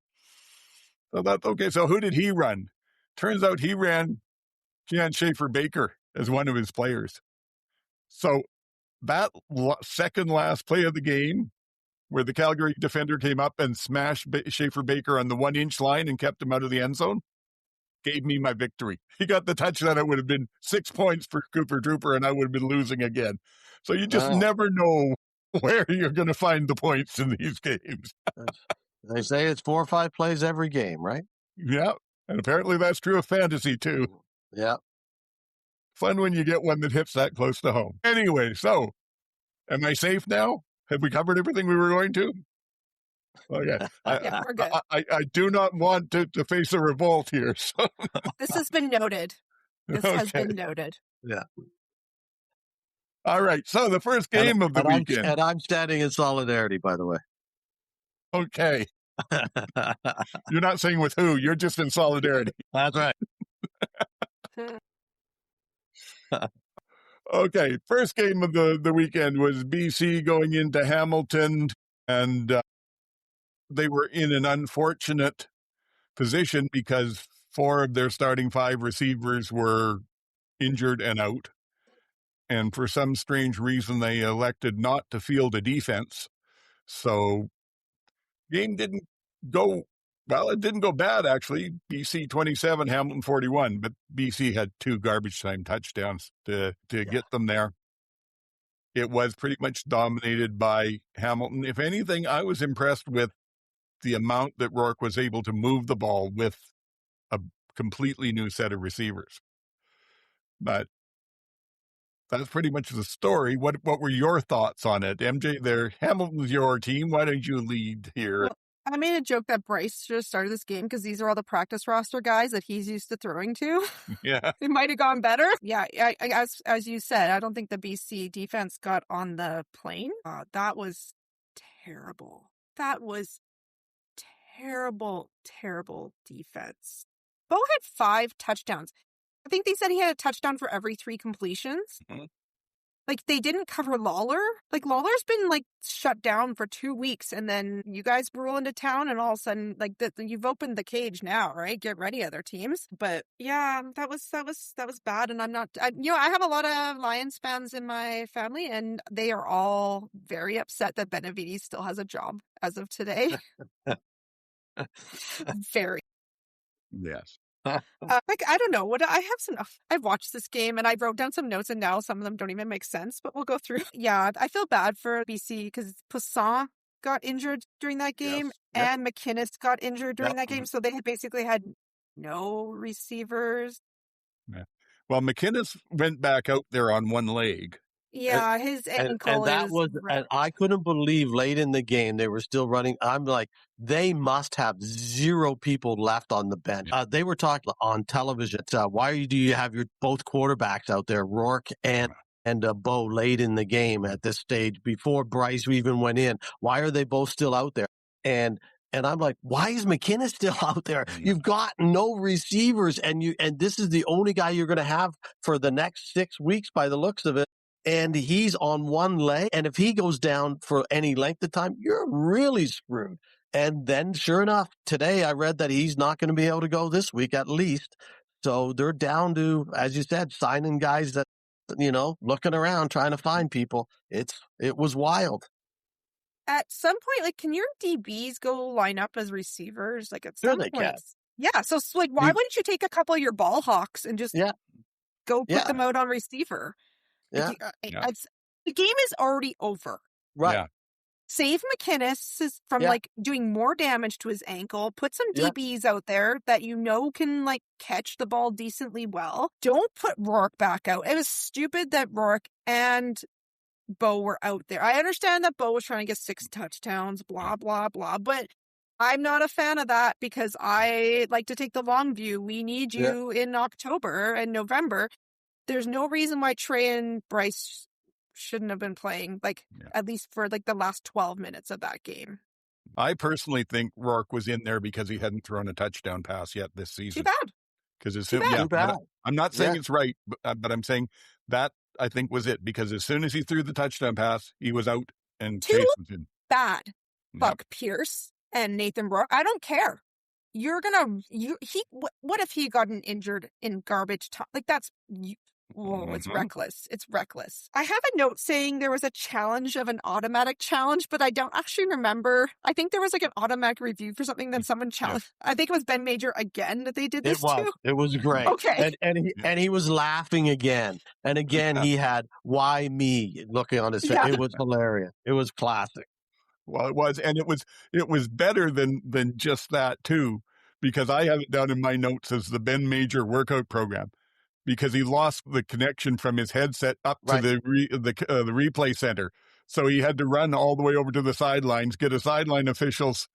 B: So that's okay. So who did he run? Turns out he ran Jan Schaefer-Baker as one of his players. So that second last play of the game, where the Calgary defender came up and smashed Schaefer-Baker on the 1-inch line and kept him out of the end zone, gave me my victory. He got the touchdown. It would have been 6 points for Cooper Trooper, and I would have been losing again. So you just never know where you're going to find the points in these games.
C: They say it's 4 or 5 plays every game, right?
B: Yeah, and apparently that's true of fantasy too.
C: Yeah.
B: Fun when you get one that hits that close to home. Anyway, so am I safe now? Have we covered everything we were going to? Okay.
D: We're good.
B: I do not want to face a revolt here. So.
D: This has been noted. This has been noted.
C: Yeah.
B: All right. So the first game of the weekend.
C: And I'm standing in solidarity, by the way.
B: Okay. You're not saying with who. You're just in solidarity.
C: That's right.
B: Okay. First game of the weekend was BC going into Hamilton, and they were in an unfortunate position because 4 of their starting 5 receivers were injured and out. And for some strange reason, they elected not to field a defense. So game didn't go, well, it didn't go bad, actually. BC 27, Hamilton 41, but BC had 2 garbage time touchdowns to get them there. It was pretty much dominated by Hamilton. If anything, I was impressed with the amount that Rourke was able to move the ball with a completely new set of receivers. But that's pretty much the story. What were your thoughts on it? MJ, Hamilton's your team. Why don't you lead here?
D: Well, I made a joke that Bryce should have started this game because these are all the practice roster guys that he's used to throwing to.
B: Yeah.
D: It might have gone better. Yeah, as you said, I don't think the BC defense got on the plane. That was terrible. That was terrible defense. Bo had 5 touchdowns. I think they said he had a touchdown for every 3 completions.
B: Mhm.
D: Like, they didn't cover Lawler. Like, Lawler's been, like, shut down for 2 weeks, and then you guys roll into town, and all of a sudden, like, you've opened the cage now, right? Get ready, other teams. But, yeah, that was bad, and I'm not... I have a lot of Lions fans in my family, and they are all very upset that Benavides still has a job as of today. Very.
B: Yes.
D: Like, I don't know I've watched this game and I wrote down some notes, and now some of them don't even make sense, but we'll go through. Yeah, I feel bad for BC because Poisson got injured during that game,
B: yes.
D: and McInnes got injured during that game, so they had basically had no receivers.
B: Yeah. Well, McInnes went back out there on one leg.
D: Yeah, his ankle
C: and I couldn't believe late in the game they were still running. I'm like, they must have 0 people left on the bench. They were talking on television. Why do you have your both quarterbacks out there, Rourke and Bo, late in the game at this stage before Bryce even went in? Why are they both still out there? And I'm like, why is McInnes still out there? You've got no receivers, and this is the only guy you're going to have for the next 6 weeks by the looks of it. And he's on one leg. And if he goes down for any length of time, you're really screwed. And then sure enough, today I read that he's not going to be able to go this week at least. So they're down to, as you said, signing guys that, looking around, trying to find people. It was wild.
D: At some point, like, can your DBs go line up as receivers? Like, at some point.
C: Can.
D: Yeah. So, like, why wouldn't you take a couple of your ball hawks and just go put them out on receiver?
C: Yeah.
D: The game is already over.
C: Right.
B: Yeah.
D: Save McInnes from like doing more damage to his ankle. Put some DBs out there that can like catch the ball decently well. Don't put Rourke back out. It was stupid that Rourke and Bo were out there. I understand that Bo was trying to get 6 touchdowns, blah, blah, blah, but I'm not a fan of that because I like to take the long view. We need you in October and November. There's no reason why Trey and Bryce shouldn't have been playing, at least for the last 12 minutes of that game.
B: I personally think Rourke was in there because he hadn't thrown a touchdown pass yet this season.
D: Too bad.
B: Because
C: Too bad.
B: I'm not saying it's right, but I'm saying that I think was it, because as soon as he threw the touchdown pass, he was out and Chase was in.
D: Bad. Fuck Pierce and Nathan Rourke. I don't care. What if he gotten injured in garbage time? Like, that's... it's reckless. It's reckless. I have a note saying there was a challenge of an automatic challenge, but I don't actually remember. I think there was an automatic review for something that someone challenged. I think it was Ben Major again that they did this to.
C: It was great.
D: Okay.
C: And he was laughing again. And again, he had, why me, looking on his face. It was hilarious. It was classic.
B: Well, it was. And it was better than just that, too, because I have it down in my notes as the Ben Major workout program. Because he lost the connection from his headset up to the replay center. So he had to run all the way over to the sidelines, get a sideline official's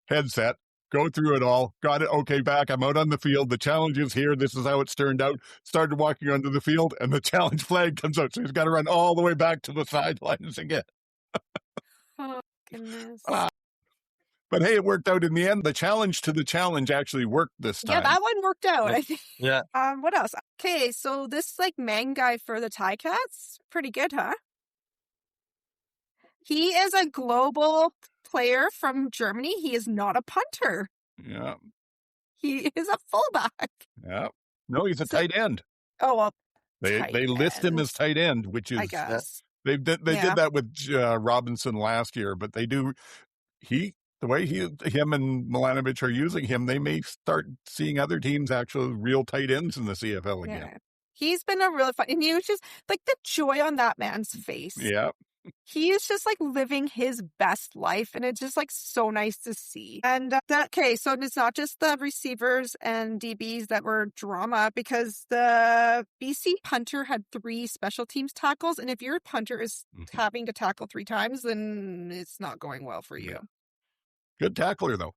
B: headset, go through it all, got it, okay, back, I'm out on the field, the challenge is here, this is how it's turned out, started walking onto the field, and the challenge flag comes out, so he's got to run all the way back to the sidelines again.
D: Oh, goodness.
B: But hey, it worked out in the end. The challenge to the challenge actually worked this time.
D: Yeah, that one worked out, I think.
C: Yeah.
D: What else? Okay, so this like man guy for the Ticats, pretty good, huh? He is a global player from Germany. He is not a punter.
B: Yeah.
D: He is a fullback.
B: Yeah. No, he's a tight end.
D: Oh, well,
B: they list him as tight end, which is,
D: I guess.
B: They did that with Robinson last year, but they do, the way him and Milanovic are using him, they may start seeing other teams actually real tight ends in the CFL again.
D: Yeah. He's been a really fun, and he was just like the joy on that man's face.
B: Yeah.
D: He is just like living his best life, and it's just like so nice to see. And okay, so it's not just the receivers and DBs that were drama, because the BC punter had 3 special teams tackles, and if your punter is having to tackle 3 times, then it's not going well for you.
B: Yeah. Good tackler, though.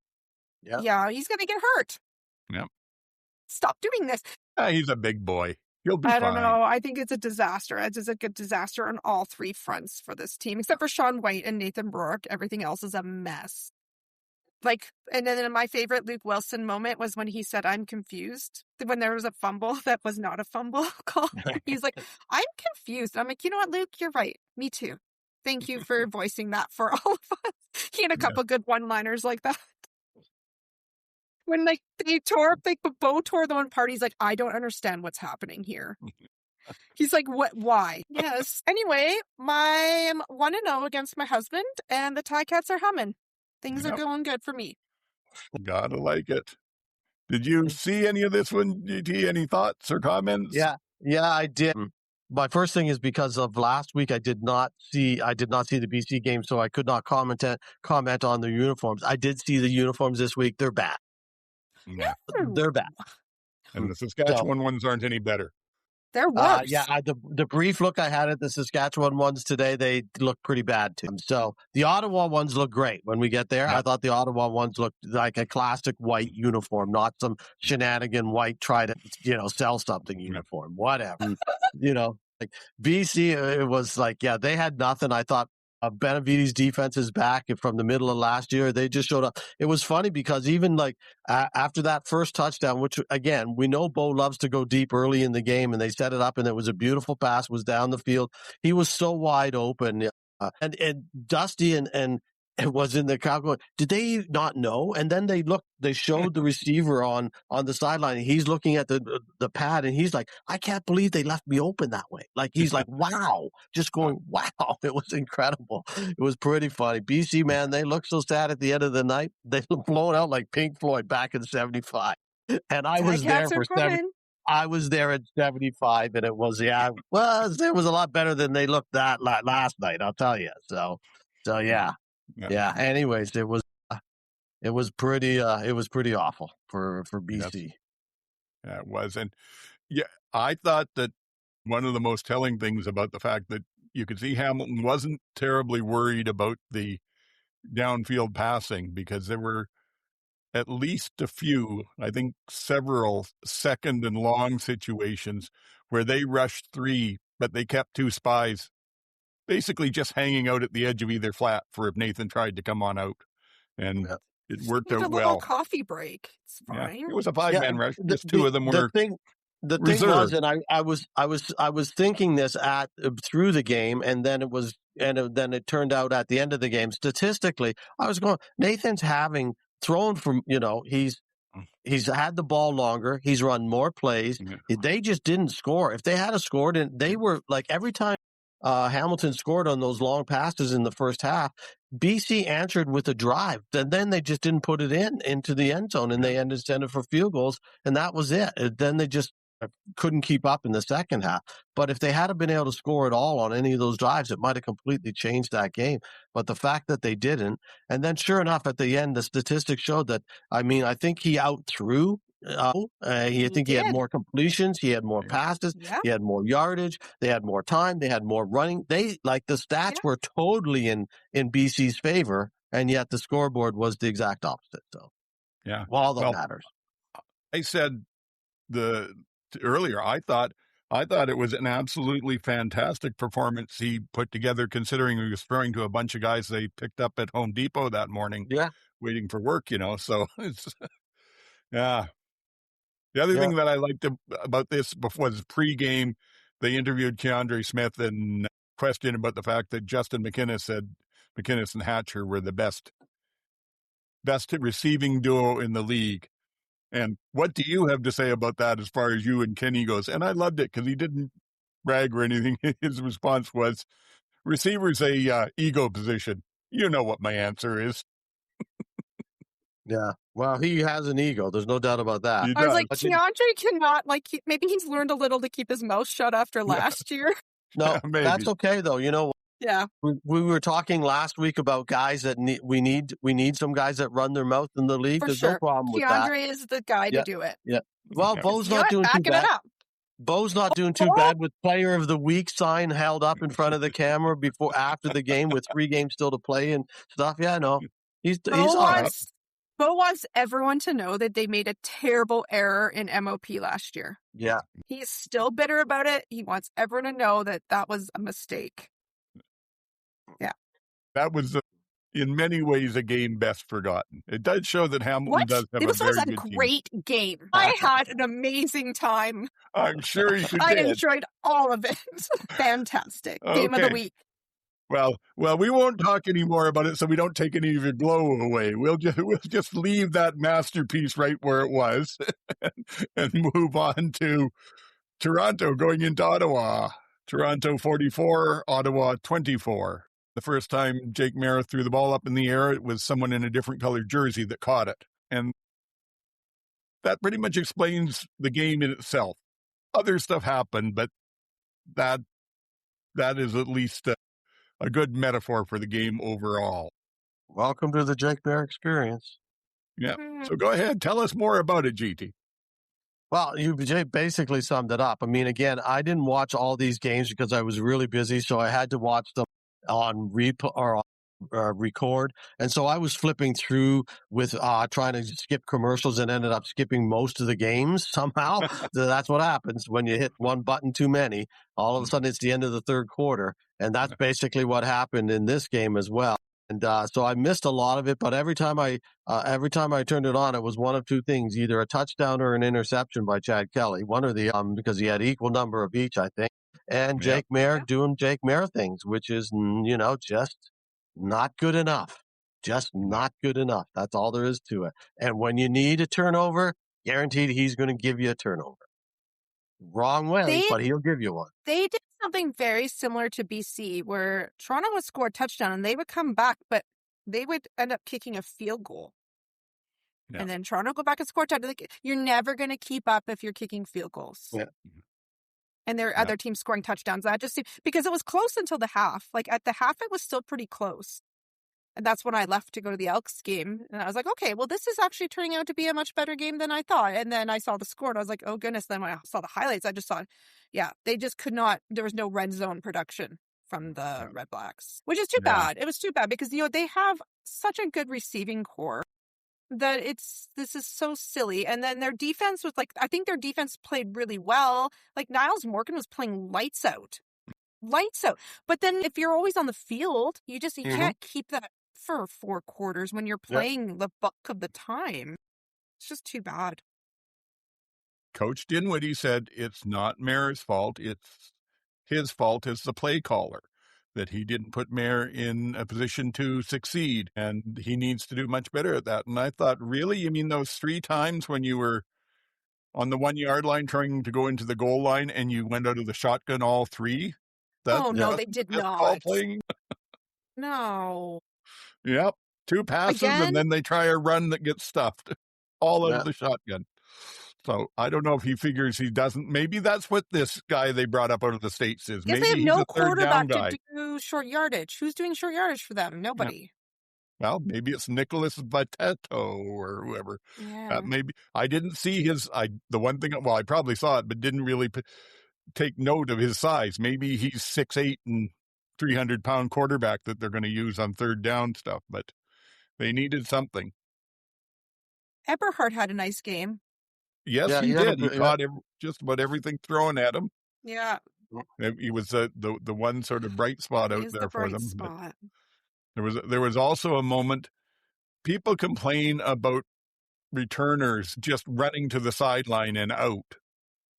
D: Yeah, he's going to get hurt.
B: Yeah.
D: Stop doing this.
B: He's a big boy. He'll be fine.
D: I don't know. I think it's a disaster. It's a good disaster on all 3 fronts for this team, except for Sean White and Nathan Rourke. Everything else is a mess. And then my favorite Luke Wilson moment was when he said, "I'm confused," when there was a fumble that was not a fumble call. He's like, "I'm confused." I'm like, you know what, Luke? You're right. Me too. Thank you for voicing that for all of us. He had a couple good one-liners like that. When they tore up, Bo tore the one part, he's like, "I don't understand what's happening here." He's like, "What? Why?" Yes. Anyway, I'm 1-0 against my husband, and the Ticats are humming. Things are going good for me.
B: Gotta like it. Did you see any of this one, GT? Any thoughts or comments?
C: Yeah, I did. My first thing is because of last week, I did not see the BC game, so I could not comment on the uniforms. I did see the uniforms this week. They're bad.
B: Yeah.
C: They're bad.
B: And the Saskatchewan ones aren't any better.
D: They're worse.
C: The brief look I had at the Saskatchewan ones today, they look pretty bad too. So the Ottawa ones look great when we get there. Yeah. I thought the Ottawa ones looked like a classic white uniform, not some shenanigan white try to sell something uniform. Whatever. Like BC, it was like, they had nothing. I thought Benavides' defense is back from the middle of last year. They just showed up. It was funny because even after that first touchdown, which again, we know Bo loves to go deep early in the game, and they set it up, and it was a beautiful pass, was down the field. He was so wide open. And Dusty and was in the crowd going, did they not know? And then they showed the receiver on the sideline, and he's looking at the pad, and he's like, "I can't believe they left me open that way." Like, he's like, wow, just going, wow. It was incredible. It was pretty funny. BC, man, they looked so sad at the end of the night. They were blown out like Pink Floyd back in 75. And I was there for 7. I was there at 75, and it was it was a lot better than they looked that last night, I'll tell you. So yeah. Yeah. Anyways, it was pretty awful for BC.
B: Yeah, it was. And I thought that one of the most telling things about the fact that you could see Hamilton wasn't terribly worried about the downfield passing, because there were at least a few, I think several second and long situations where they rushed 3, but they kept 2 spies basically just hanging out at the edge of either flat for if Nathan tried to come on out. And it worked out well.
D: A little coffee break. It's fine.
B: Yeah, it was a 5-man rush. Just 2 of them were
C: The thing was, and I was thinking this through the game, and then then it turned out at the end of the game, statistically, I was going, Nathan's thrown from, he's had the ball longer. He's run more plays. Yeah. They just didn't score. If they had scored, and they were like, every time Hamilton scored on those long passes in the first half, BC answered with a drive. Then they just didn't put it into the end zone, and they ended for field goals, and that was it. Then they just couldn't keep up in the second half. But if they hadn't been able to score at all on any of those drives, it might have completely changed that game. But the fact that they didn't, and then sure enough, at the end, the statistics showed that, I think he outthrew. I think he had more completions. He had more passes. Yeah. He had more yardage. They had more time. They had more running. The stats were totally in BC's favor, and yet the scoreboard was the exact opposite. So
B: Yeah.
C: All that matters.
B: I said earlier, I thought it was an absolutely fantastic performance he put together, considering he was throwing to a bunch of guys they picked up at Home Depot that morning, waiting for work, So it's, yeah. The other thing that I liked about this was pre-game, they interviewed Keandre Smith and questioned about the fact that Justin McInnes said McInnes and Hatcher were the best receiving duo in the league. And what do you have to say about that as far as you and Kenny goes? And I loved it because he didn't brag or anything. His response was, receiver's a ego position. You know what my answer is.
C: Yeah. Well, he has an ego. There's no doubt about that.
B: He
D: I was
B: does.
D: like, Keandre cannot, maybe he's learned a little to keep his mouth shut after last year.
C: No,
B: Maybe.
C: that's okay though. You know,
D: Yeah.
C: we were talking last week about guys that we need some guys that run their mouth in the league.
D: For
C: There's
D: sure.
C: no problem with that.
D: Keandre is the guy to do it.
C: Yeah. Well, Bo's
D: You know
C: not
D: what?
C: doing too
D: Backing
C: bad.
D: it up.
C: Bo's not doing too bad with Player of the Week sign held up in front of the camera after the game with 3 games still to play and stuff. Yeah, no, he's all right.
D: Bo wants everyone to know that they made a terrible error in MOP last year.
C: Yeah.
D: He's still bitter about it. He wants everyone to know that was a mistake. Yeah.
B: That was, in many ways, a game best forgotten. It does show that Hamilton does have a very good team.
D: It was a great game. I had an amazing time.
B: I'm sure you did.
D: I enjoyed all of it. Fantastic. Game of the week.
B: Well, we won't talk anymore about it, so we don't take any of your glow away. We'll just leave that masterpiece right where it was, and move on to Toronto going into Ottawa. Toronto 44, Ottawa 24. The first time Jake Mara threw the ball up in the air, it was someone in a different colored jersey that caught it, and that pretty much explains the game in itself. Other stuff happened, but that is at least a good metaphor for the game overall.
C: Welcome to the Jake Bear experience.
B: Yeah. So go ahead. Tell us more about it, GT.
C: Well, you basically summed it up. I mean, again, I didn't watch all these games because I was really busy, so I had to watch them on record. And so I was flipping through with trying to skip commercials and ended up skipping most of the games somehow. So that's what happens when you hit one button too many. All of a sudden, it's the end of the third quarter. And that's basically what happened in this game as well. And so I missed a lot of it, but every time I turned it on, it was one of two things: either a touchdown or an interception by Chad Kelly, one or the because he had equal number of each, I think. And Jake Mara doing Jake Mara things, which is just not good enough. Just not good enough. That's all there is to it. And when you need a turnover, guaranteed he's going to give you a turnover. Wrong way, but he'll give you one.
D: They did something very similar to BC, where Toronto would score a touchdown and they would come back, but they would end up kicking a field goal. Yeah. And then Toronto go back and score a touchdown. You're never going to keep up if you're kicking field goals.
C: Yeah.
D: And there are other teams scoring touchdowns. That just seemed, because it was close until the half. Like at the half, it was still pretty close. And that's when I left to go to the Elks game. And I was like, okay, well, this is actually turning out to be a much better game than I thought. And then I saw the score and I was like, oh, goodness. Then when I saw the highlights, I just thought, they just could not. There was no red zone production from the Redblacks, which is too bad. It was too bad because, they have such a good receiving core that this is so silly. And then their defense was I think their defense played really well. Like Niles Morgan was playing lights out. But then if you're always on the field, you can't keep that for 4 quarters when you're playing the bulk of the time. It's just too bad.
B: Coach Dinwiddie said it's not Mayor's fault. It's his fault as the play caller, that he didn't put Mayor in a position to succeed, and he needs to do much better at that. And I thought, really? You mean those 3 times when you were on the 1-yard line trying to go into the goal line and you went out of the shotgun all 3?
D: No, they did not.
B: No. Yep. 2 passes, and then they try a run that gets stuffed all out of the shotgun. So I don't know if he figures he doesn't. Maybe that's what this guy they brought up out of the States is.
D: Yes,
B: maybe
D: they have
B: he's
D: no
B: a third down
D: quarterback
B: guy.
D: to do short yardage. Who's doing short yardage for them? Nobody.
B: Yeah. Well, maybe it's Nicholas Vatetto or whoever.
D: Yeah.
B: Maybe I didn't see the one thing. Well, I probably saw it, but didn't really take note of his size. Maybe he's 6'8" and 300-pound quarterback that they're going to use on third down stuff. But they needed something.
D: Eberhard had a nice game.
B: Yes,
C: Yeah,
B: he
C: he had
B: did. He caught just about everything thrown at him.
D: Yeah.
B: He was the one sort of bright spot out
D: He's
B: there
D: the
B: for
D: bright
B: them. But
D: spot.
B: there was also a moment. People complain about returners just running to the sideline and out.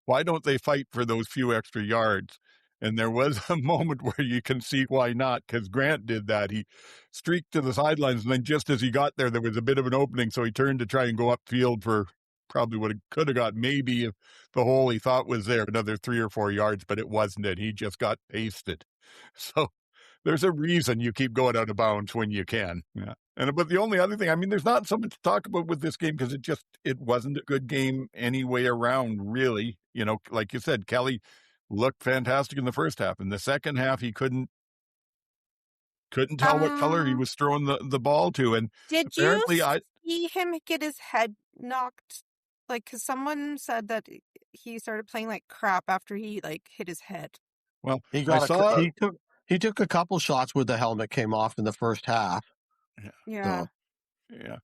B: Why don't they fight for those few extra yards? And there was a moment where you can see why not, because Grant did that. He streaked to the sidelines, and then just as he got there was a bit of an opening, so he turned to try and go upfield for probably what it could have got, maybe if the hole he thought was there, another 3 or 4 yards, but it wasn't it. He just got pasted. So there's a reason you keep going out of bounds when you can. Yeah. But the only other thing, I mean, there's not so much to talk about with this game because it wasn't a good game any way around, really. You know, like you said, Kelly looked fantastic in the first half. In the second half, he couldn't tell what color he was throwing the ball to. And
D: did
B: apparently
D: you see him get his head knocked? Like, because someone said that he started playing like crap after he like hit his head.
B: Well,
C: he took a couple shots where the helmet came off in the first half.
D: Yeah.
B: So, yeah.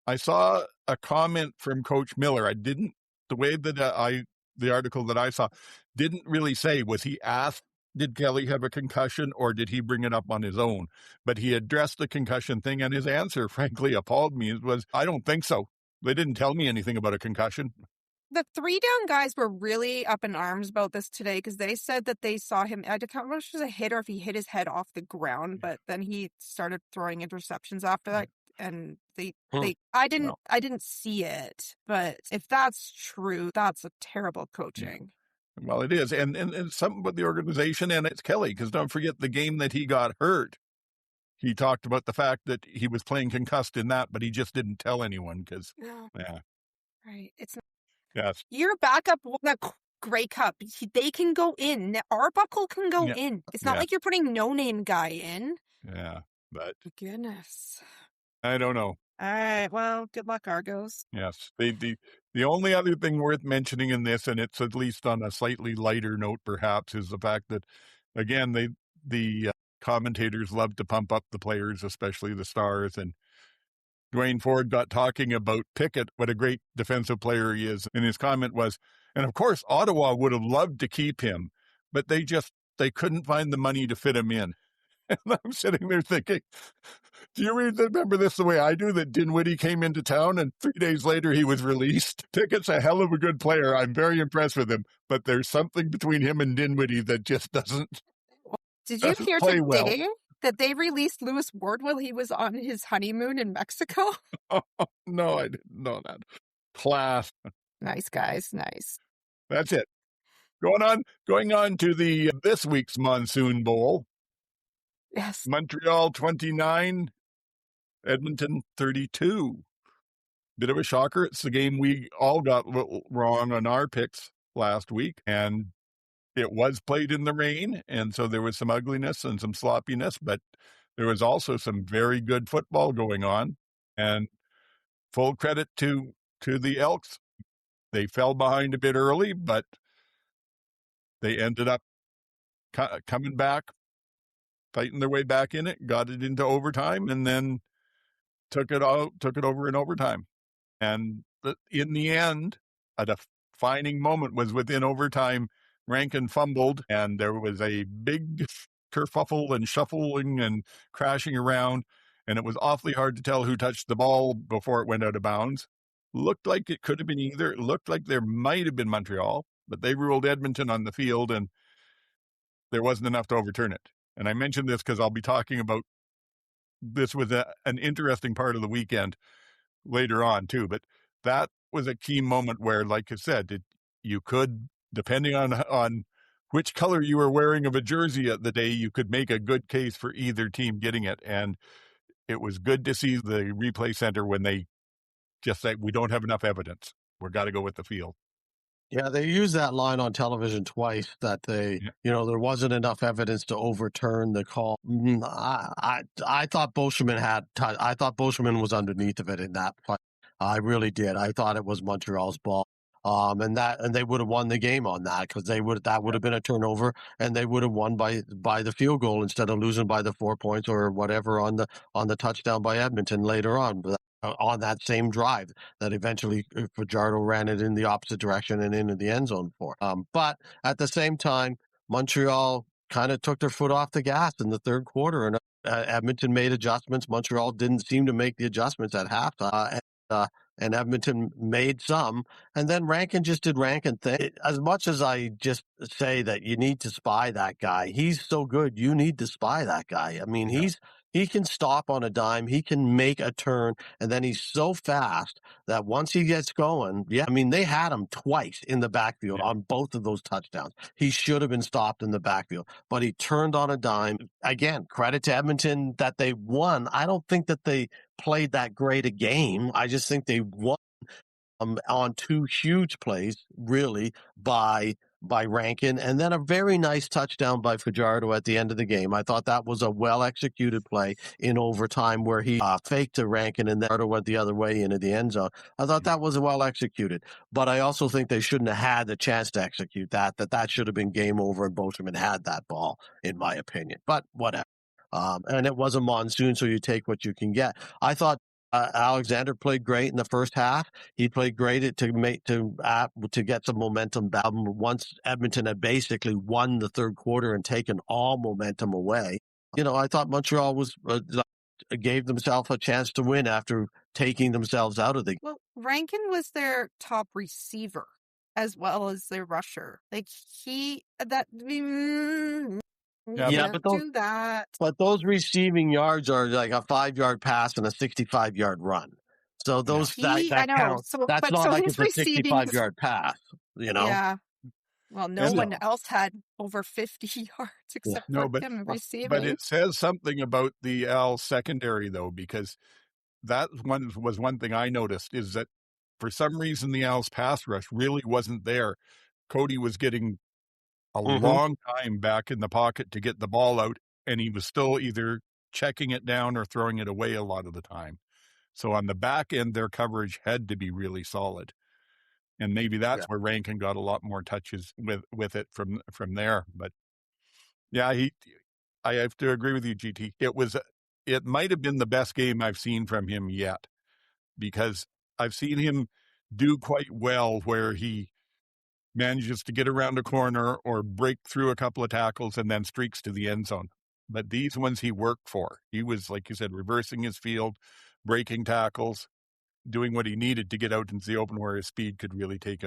B: I saw a comment from Coach Miller. The way that the article that I saw didn't really say, was he asked, did Kelly have a concussion or did he bring it up on his own? But he addressed the concussion thing, and his answer, frankly, appalled me. It was, I don't think so. They didn't tell me anything about a concussion.
D: The 3 down guys were really up in arms about this today because they said that they saw him. I can't remember if it was a hit or if he hit his head off the ground, but then he started throwing interceptions after that. And I didn't see it, but if that's true, that's a terrible coaching.
B: Well, it is. And it's something with the organization, and it's Kelly, because don't forget the game that he got hurt. He talked about the fact that he was playing concussed in that, but he just didn't tell anyone because, yeah.
D: Right. It's not.
B: Yes.
D: Your backup won a Grey Cup. They can go in. Arbuckle can go in. It's not like you're putting no-name guy in.
B: Yeah, but...
D: Goodness.
B: I don't know.
D: All right. Well, good luck, Argos.
B: Yes. The only other thing worth mentioning in this, and it's at least on a slightly lighter note perhaps, is the fact that, again, the commentators love to pump up the players, especially the stars, and Dwayne Ford got talking about Pickett, what a great defensive player he is, and his comment was, and of course Ottawa would have loved to keep him, but they couldn't find the money to fit him in. And I'm sitting there thinking, do you remember this the way I do, that Dinwiddie came into town and 3 days later he was released? Pickett's a hell of a good player. I'm very impressed with him, but there's something between him and Dinwiddie that just doesn't.
D: Did you hear today
B: well.
D: that they released Lewis Ward while he was on his honeymoon in Mexico?
B: No, I didn't know that. Class.
D: Nice, guys. Nice.
B: That's it. Going on to the this week's Monsoon Bowl.
D: Yes.
B: Montreal 29, Edmonton 32. Bit of a shocker. It's the game we all got wrong on our picks last week, and it was played in the rain, and so there was some ugliness and some sloppiness, but there was also some very good football going on, and full credit to the Elks. They fell behind a bit early, but they ended up coming back, fighting their way back in it, got it into overtime, and then took it over in overtime. And in the end, a defining moment was within overtime. Rankin fumbled, and there was a big kerfuffle and shuffling and crashing around, and it was awfully hard to tell who touched the ball before it went out of bounds. Looked like it could have been either. It looked like there might have been Montreal, but they ruled Edmonton on the field, and there wasn't enough to overturn it. And I mentioned this because I'll be talking about this with an interesting part of the weekend later on too. But that was a key moment where, like I said, you could, depending on which color you were wearing of a jersey at the day, you could make a good case for either team getting it. And it was good to see the replay center when they just say, we don't have enough evidence. We've got to go with the field.
C: Yeah, they used that line on television twice that there wasn't enough evidence to overturn the call. I thought Boschman was underneath of it in that play. I really did. I thought it was Montreal's ball. And they would have won the game on that because that would have been a turnover, and they would have won by the field goal instead of losing by the 4 points or whatever on the touchdown by Edmonton later on. But on that same drive that eventually Fajardo ran it in the opposite direction and into the end zone for. But at the same time, Montreal kind of took their foot off the gas in the third quarter, and Edmonton made adjustments. Montreal didn't seem to make the adjustments at halftime. And Edmonton made some, and then Rankin just did Rankin thing. As much as I just say that you need to spy that guy, he's so good, you need to spy that guy. I mean, he can stop on a dime, he can make a turn, and then he's so fast that once he gets going, I mean, they had him twice in the backfield on both of those touchdowns. He should have been stopped in the backfield, but he turned on a dime. Again, credit to Edmonton that they won. I don't think that they played that great a game. I just think they won on two huge plays, really, by Rankin, and then a very nice touchdown by Fajardo at the end of the game. I thought that was a well-executed play in overtime where he faked to Rankin and then Fajardo went the other way into the end zone. I thought that was well-executed, but I also think they shouldn't have had the chance to execute that should have been game over and Boschman had that ball, in my opinion, but whatever. And it was a monsoon, so you take what you can get. I thought Alexander played great in the first half. He played great to get some momentum back. Once Edmonton had basically won the third quarter and taken all momentum away, I thought Montreal gave themselves a chance to win after taking themselves out of the game.
D: Well, Rankin was their top receiver as well as their rusher. Like
C: but those receiving yards are like a 5-yard pass and a 65-yard run. So those that count. That's not like it's a 65-yard pass,
D: Yeah. Well, no one else had over 50 yards except for him receiving.
B: But it says something about the Al secondary, though, because that was one thing I noticed is that for some reason the Al's pass rush really wasn't there. Cody was getting a long time back in the pocket to get the ball out, and he was still either checking it down or throwing it away a lot of the time. So on the back end, their coverage had to be really solid. And maybe that's where Rankin got a lot more touches with it from there. But yeah, I have to agree with you, GT. It might have been the best game I've seen from him yet, because I've seen him do quite well where he manages to get around a corner or break through a couple of tackles and then streaks to the end zone. But these ones he worked for. He was, like you said, reversing his field, breaking tackles, doing what he needed to get out into the open where his speed could really take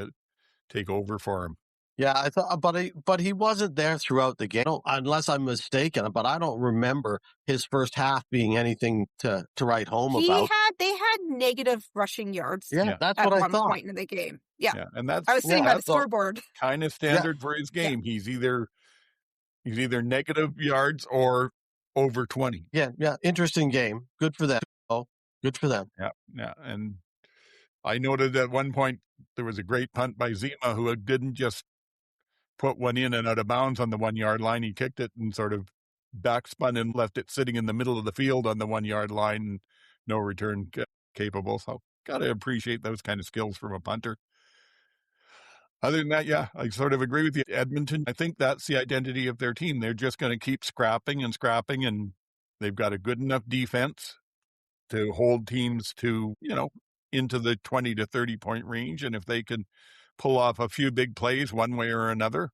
B: over for him.
C: Yeah, I thought, but he wasn't there throughout the game, unless I'm mistaken. But I don't remember his first half being anything to write home about.
D: They had negative rushing yards.
C: Yeah, that's what I thought.
D: At one point in the game. Yeah,
B: and that's
D: I was sitting by the scoreboard.
B: Kind of standard for his game. He's either negative yards or over 20.
C: Yeah. Interesting game. Good for them. Oh, good for them.
B: Yeah. And I noted at one point there was a great punt by Zima who didn't just put one in and out of bounds on the 1 yard line. He kicked it and sort of backspun and left it sitting in the middle of the field on the 1 yard line, no return capable. So got to appreciate those kind of skills from a punter. Other than that, I sort of agree with you. Edmonton, I think that's the identity of their team. They're just going to keep scrapping, and they've got a good enough defense to hold teams to, into the 20 to 30 point range. And if they can pull off a few big plays one way or another,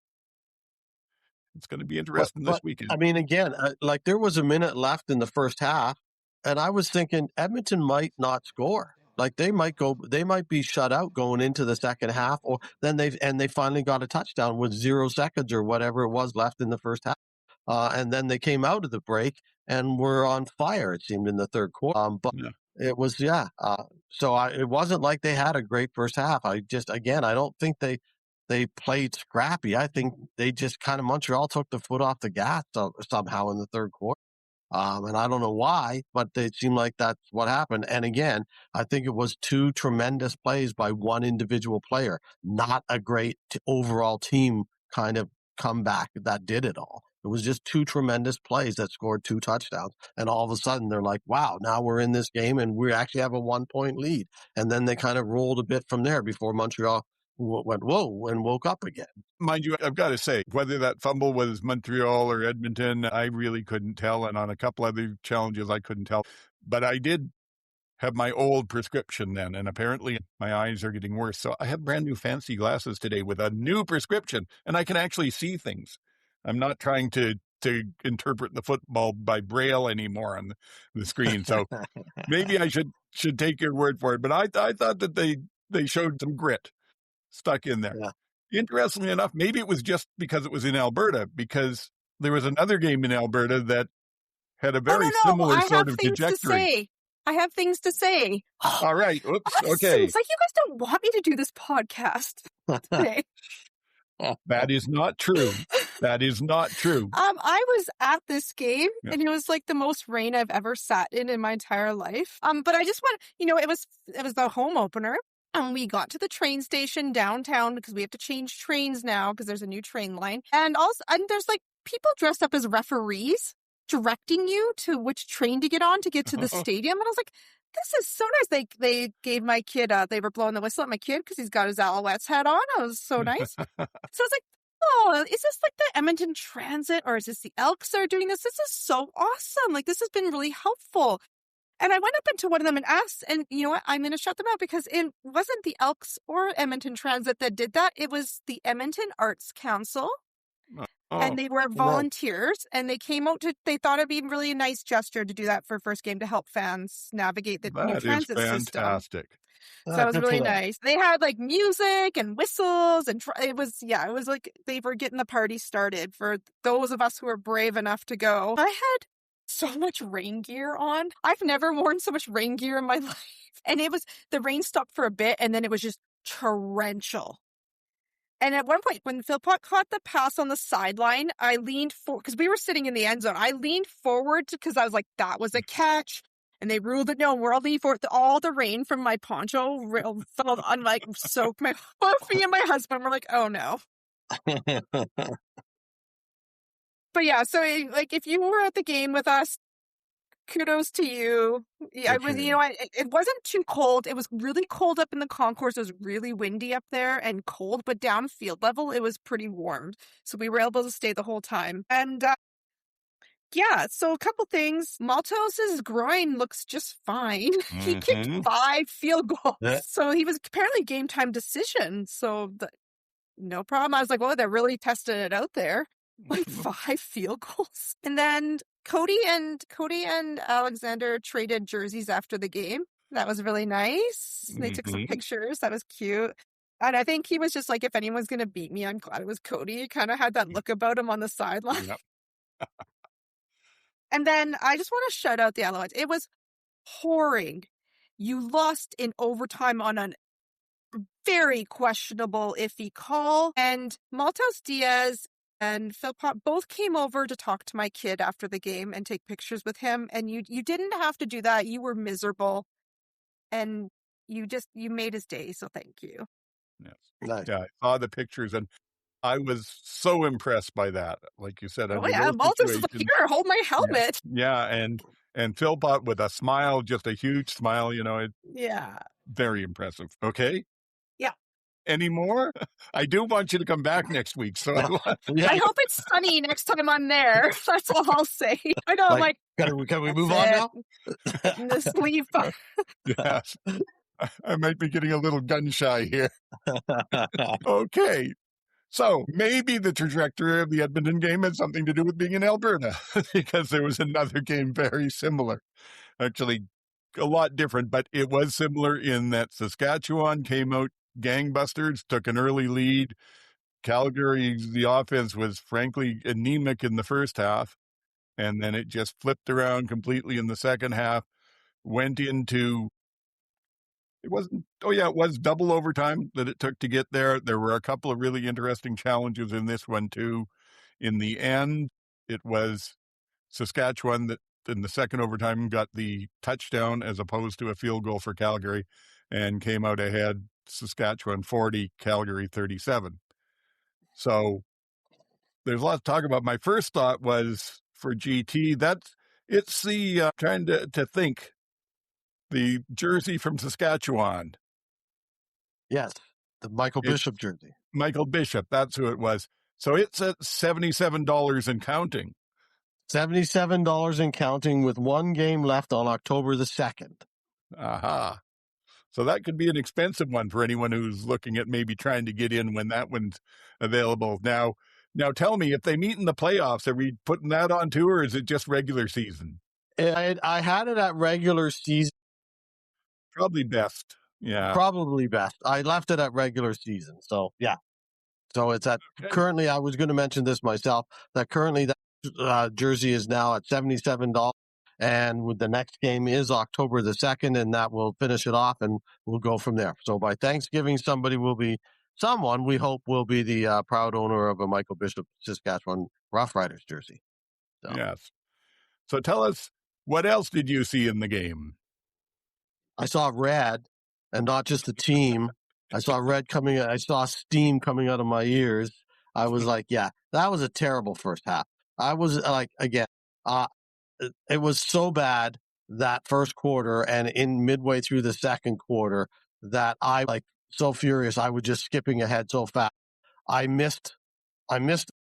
B: it's going to be interesting this weekend.
C: I mean, again, like there was a minute left in the first half, and I was thinking Edmonton might not score. Like they might be shut out going into the second half, or then they finally got a touchdown with 0 seconds or whatever it was left in the first half. And then they came out of the break and were on fire, it seemed, in the third quarter. It was, so it wasn't like they had a great first half. I don't think they played scrappy. I think they just kind of, Montreal took the foot off the gas somehow in the third quarter. And I don't know why, but it seemed like that's what happened. And again, I think it was 2 tremendous plays by one individual player, not a great overall team kind of comeback that did it all. It was just 2 tremendous plays that scored 2 touchdowns. And all of a sudden they're like, wow, now we're in this game and we actually have a 1-point lead. And then they kind of rolled a bit from there before Montreal went, whoa, and woke up again.
B: Mind you, I've got to say, whether that fumble was Montreal or Edmonton, I really couldn't tell. And on a couple other challenges, I couldn't tell. But I did have my old prescription then, and apparently my eyes are getting worse. So I have brand new fancy glasses today with a new prescription, and I can actually see things. I'm not trying to interpret the football by braille anymore on the screen. So maybe I should take your word for it. But I thought that they showed some grit stuck in there.
C: Yeah.
B: Interestingly enough, maybe it was just because it was in Alberta, because there was another game in Alberta that had a very similar sort of trajectory.
D: I have things to say.
B: All right. Oops.
D: Awesome.
B: Okay.
D: It's like you guys don't want me to do this podcast today.
B: That is not true. That is not true.
D: I was at this game, and it was like the most rain I've ever sat in my entire life. But I just want, it was the home opener. And we got to the train station downtown because we have to change trains now because there's a new train line. And there's like people dressed up as referees directing you to which train to get on to get to the stadium. And I was like, this is so nice. They gave my kid, they were blowing the whistle at my kid because he's got his Alouettes hat on. It was so nice. So I was like, oh, is this like the Edmonton Transit, or is this the Elks that are doing this? This is so awesome. Like, this has been really helpful. And I went up into one of them and asked, and you know what? I'm going to shut them out because it wasn't the Elks or Edmonton Transit that did that. It was the Edmonton Arts Council. And they were volunteers, and they came out they thought it'd be really a nice gesture to do that for first game to help fans navigate the new transit system.
B: That is fantastic.
D: So that was really nice. They had like music and whistles, and it was like they were getting the party started for those of us who were brave enough to go. I had so much rain gear on. I've never worn so much rain gear in my life. And the rain stopped for a bit, and then it was just torrential. And at one point, when Philpott caught the pass on the sideline, I leaned forward because we were sitting in the end zone. I leaned forward because I was like, that was a catch. And they ruled it no. We're all leaning forward. All the rain from my poncho fell on, like, soaked both me and my husband. We're like, oh no. But yeah, so like if you were at the game with us, kudos to you. Yeah, it was, it wasn't too cold. It was really cold up in the concourse. It was really windy up there and cold, but down field level, it was pretty warm. So we were able to stay the whole time. And so a couple things. Maltos' groin looks just fine. He kicked 5 field goals. Yeah. So he was apparently game time decision. So no problem. I was like, well, they're really testing it out there. Like 5 field goals. And then Cody and Alexander traded jerseys after the game. That was really nice. They took some pictures. That was cute. And I think he was just like, if anyone's going to beat me, I'm glad it was Cody. He kind of had that look about him on the sideline. Yep. And then I just want to shout out the Alouettes. It was pouring. You lost in overtime on an very questionable, iffy call. And Maltos Diaz and Philpott both came over to talk to my kid after the game and take pictures with him. And you didn't have to do that. You were miserable. And you made his day. So thank you.
B: Yes. Nice. Yeah, I saw the pictures and I was so impressed by that. Like you said,
D: Maltos was like, here, hold my helmet.
B: Yeah. And Philpott with a smile, just a huge smile, very impressive. Okay. Any more? I do want you to come back next week. So I
D: hope it's sunny next time I'm there. That's all I'll say. I know,
C: can we move on now?
D: The sleep.
B: Yes. I might be getting a little gun shy here. Okay. So maybe the trajectory of the Edmonton game had something to do with being in Alberta because there was another game very similar. Actually, a lot different, but it was similar in that Saskatchewan came out gangbusters, took an early lead. Calgary, the offense was frankly anemic in the first half, and then it just flipped around completely in the second half, went into, it was double overtime that it took to get there. There were a couple of really interesting challenges in this one too. In the end, it was Saskatchewan that in the second overtime got the touchdown as opposed to a field goal for Calgary and came out ahead. Saskatchewan 40, Calgary 37. So there's a lot to talk about. My first thought was for GT, it's the trying to think the jersey from Saskatchewan.
C: Yes, the Michael Bishop jersey.
B: Michael Bishop, that's who it was. So it's at $77 and counting.
C: $77 and counting with one game left on October the 2nd.
B: Aha. So that could be an expensive one for anyone who's looking at maybe trying to get in when that one's available. Now tell me, if they meet in the playoffs, are we putting that on too, or is it just regular season?
C: I had it at regular season.
B: Probably best. Yeah.
C: Probably best. I left it at regular season. So, yeah. So it's at currently, I was going to mention this myself, that currently that jersey is now at $77. And with the next game is October the 2nd, and that will finish it off, and we'll go from there. So by Thanksgiving, someone we hope will be the proud owner of a Michael Bishop Saskatchewan Roughriders jersey. So.
B: Yes. So tell us, what else did you see in the game?
C: I saw red, and not just the team. I saw red coming. I saw steam coming out of my ears. I was like, yeah, that was a terrible first half. I was like, again, it was so bad that first quarter, and in midway through the second quarter, that I like so furious. I was just skipping ahead so fast. I missed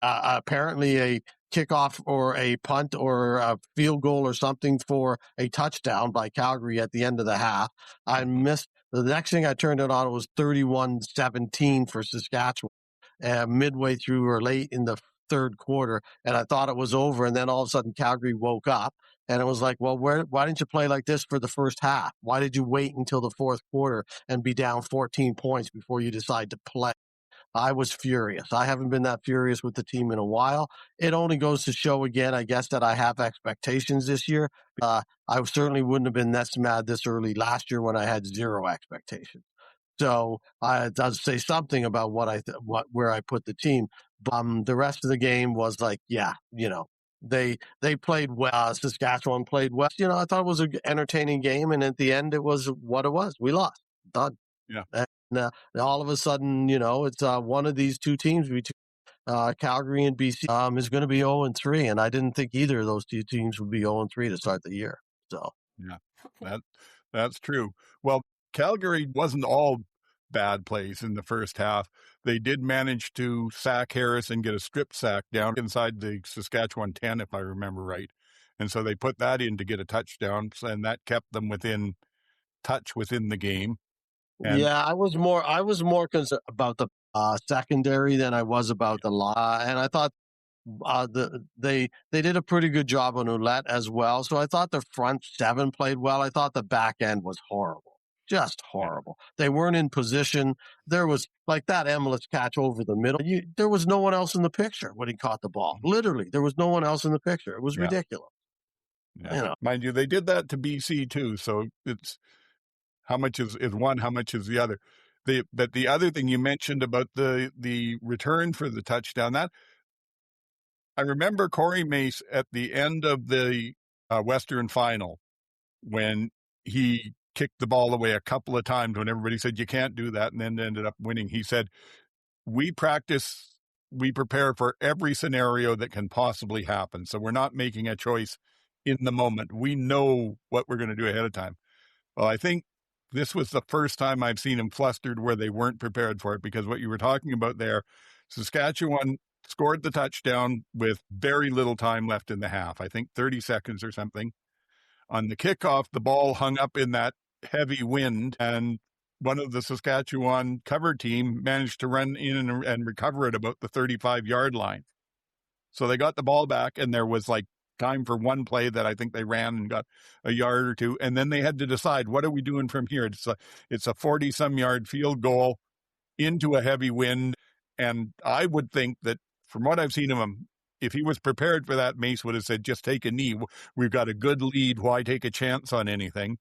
C: apparently a kickoff or a punt or a field goal or something for a touchdown by Calgary at the end of the half. I missed the next thing I turned it on. It was 31-17 for Saskatchewan midway through or late in the third quarter. And I thought it was over. And then all of a sudden Calgary woke up, and it was like, well, why didn't you play like this for the first half? Why did you wait until the fourth quarter and be down 14 points before you decide to play? I was furious. I haven't been that furious with the team in a while. It only goes to show again, I guess, that I have expectations this year. I certainly wouldn't have been this mad this early last year when I had zero expectations. So it does say something about where I put the team. The rest of the game was like, yeah, they played well. Saskatchewan played well. I thought it was an entertaining game, and at the end, it was what it was. We lost. Done.
B: Yeah.
C: And all of a sudden, it's one of these two teams between Calgary and BC is going to be 0-3, and I didn't think either of those two teams would be 0-3 to start the year. So
B: yeah, that's true. Well, Calgary wasn't all bad plays in the first half. They did manage to sack Harris and get a strip sack down inside the Saskatchewan 10, if I remember right. And so they put that in to get a touchdown, and that kept them within touch within the game.
C: And I was more concerned about the secondary than I was about the line. And I thought they did a pretty good job on Ouellette as well. So I thought the front seven played well. I thought the back end was horrible. Just horrible. They weren't in position. There was like that Emilus catch over the middle. There was no one else in the picture when he caught the ball. Literally, there was no one else in the picture. It was ridiculous.
B: Yeah. Mind you, they did that to BC too. So it's how much is one, how much is the other. But the other thing you mentioned about the return for the touchdown, that I remember Corey Mace at the end of the Western final when he kicked the ball away a couple of times when everybody said you can't do that, and then ended up winning. He said, we prepare for every scenario that can possibly happen. So we're not making a choice in the moment. We know what we're going to do ahead of time. Well, I think this was the first time I've seen them flustered where they weren't prepared for it, because what you were talking about there, Saskatchewan scored the touchdown with very little time left in the half. I think 30 seconds or something. On the kickoff, the ball hung up in that heavy wind, and one of the Saskatchewan cover team managed to run in and recover it about the 35-yard line. So they got the ball back, and there was like time for one play that I think they ran and got a yard or two. And then they had to decide, what are we doing from here? It's a 40-some yard field goal into a heavy wind. And I would think that from what I've seen of him, if he was prepared for that, Mace would have said, just take a knee. We've got a good lead. Why take a chance on anything?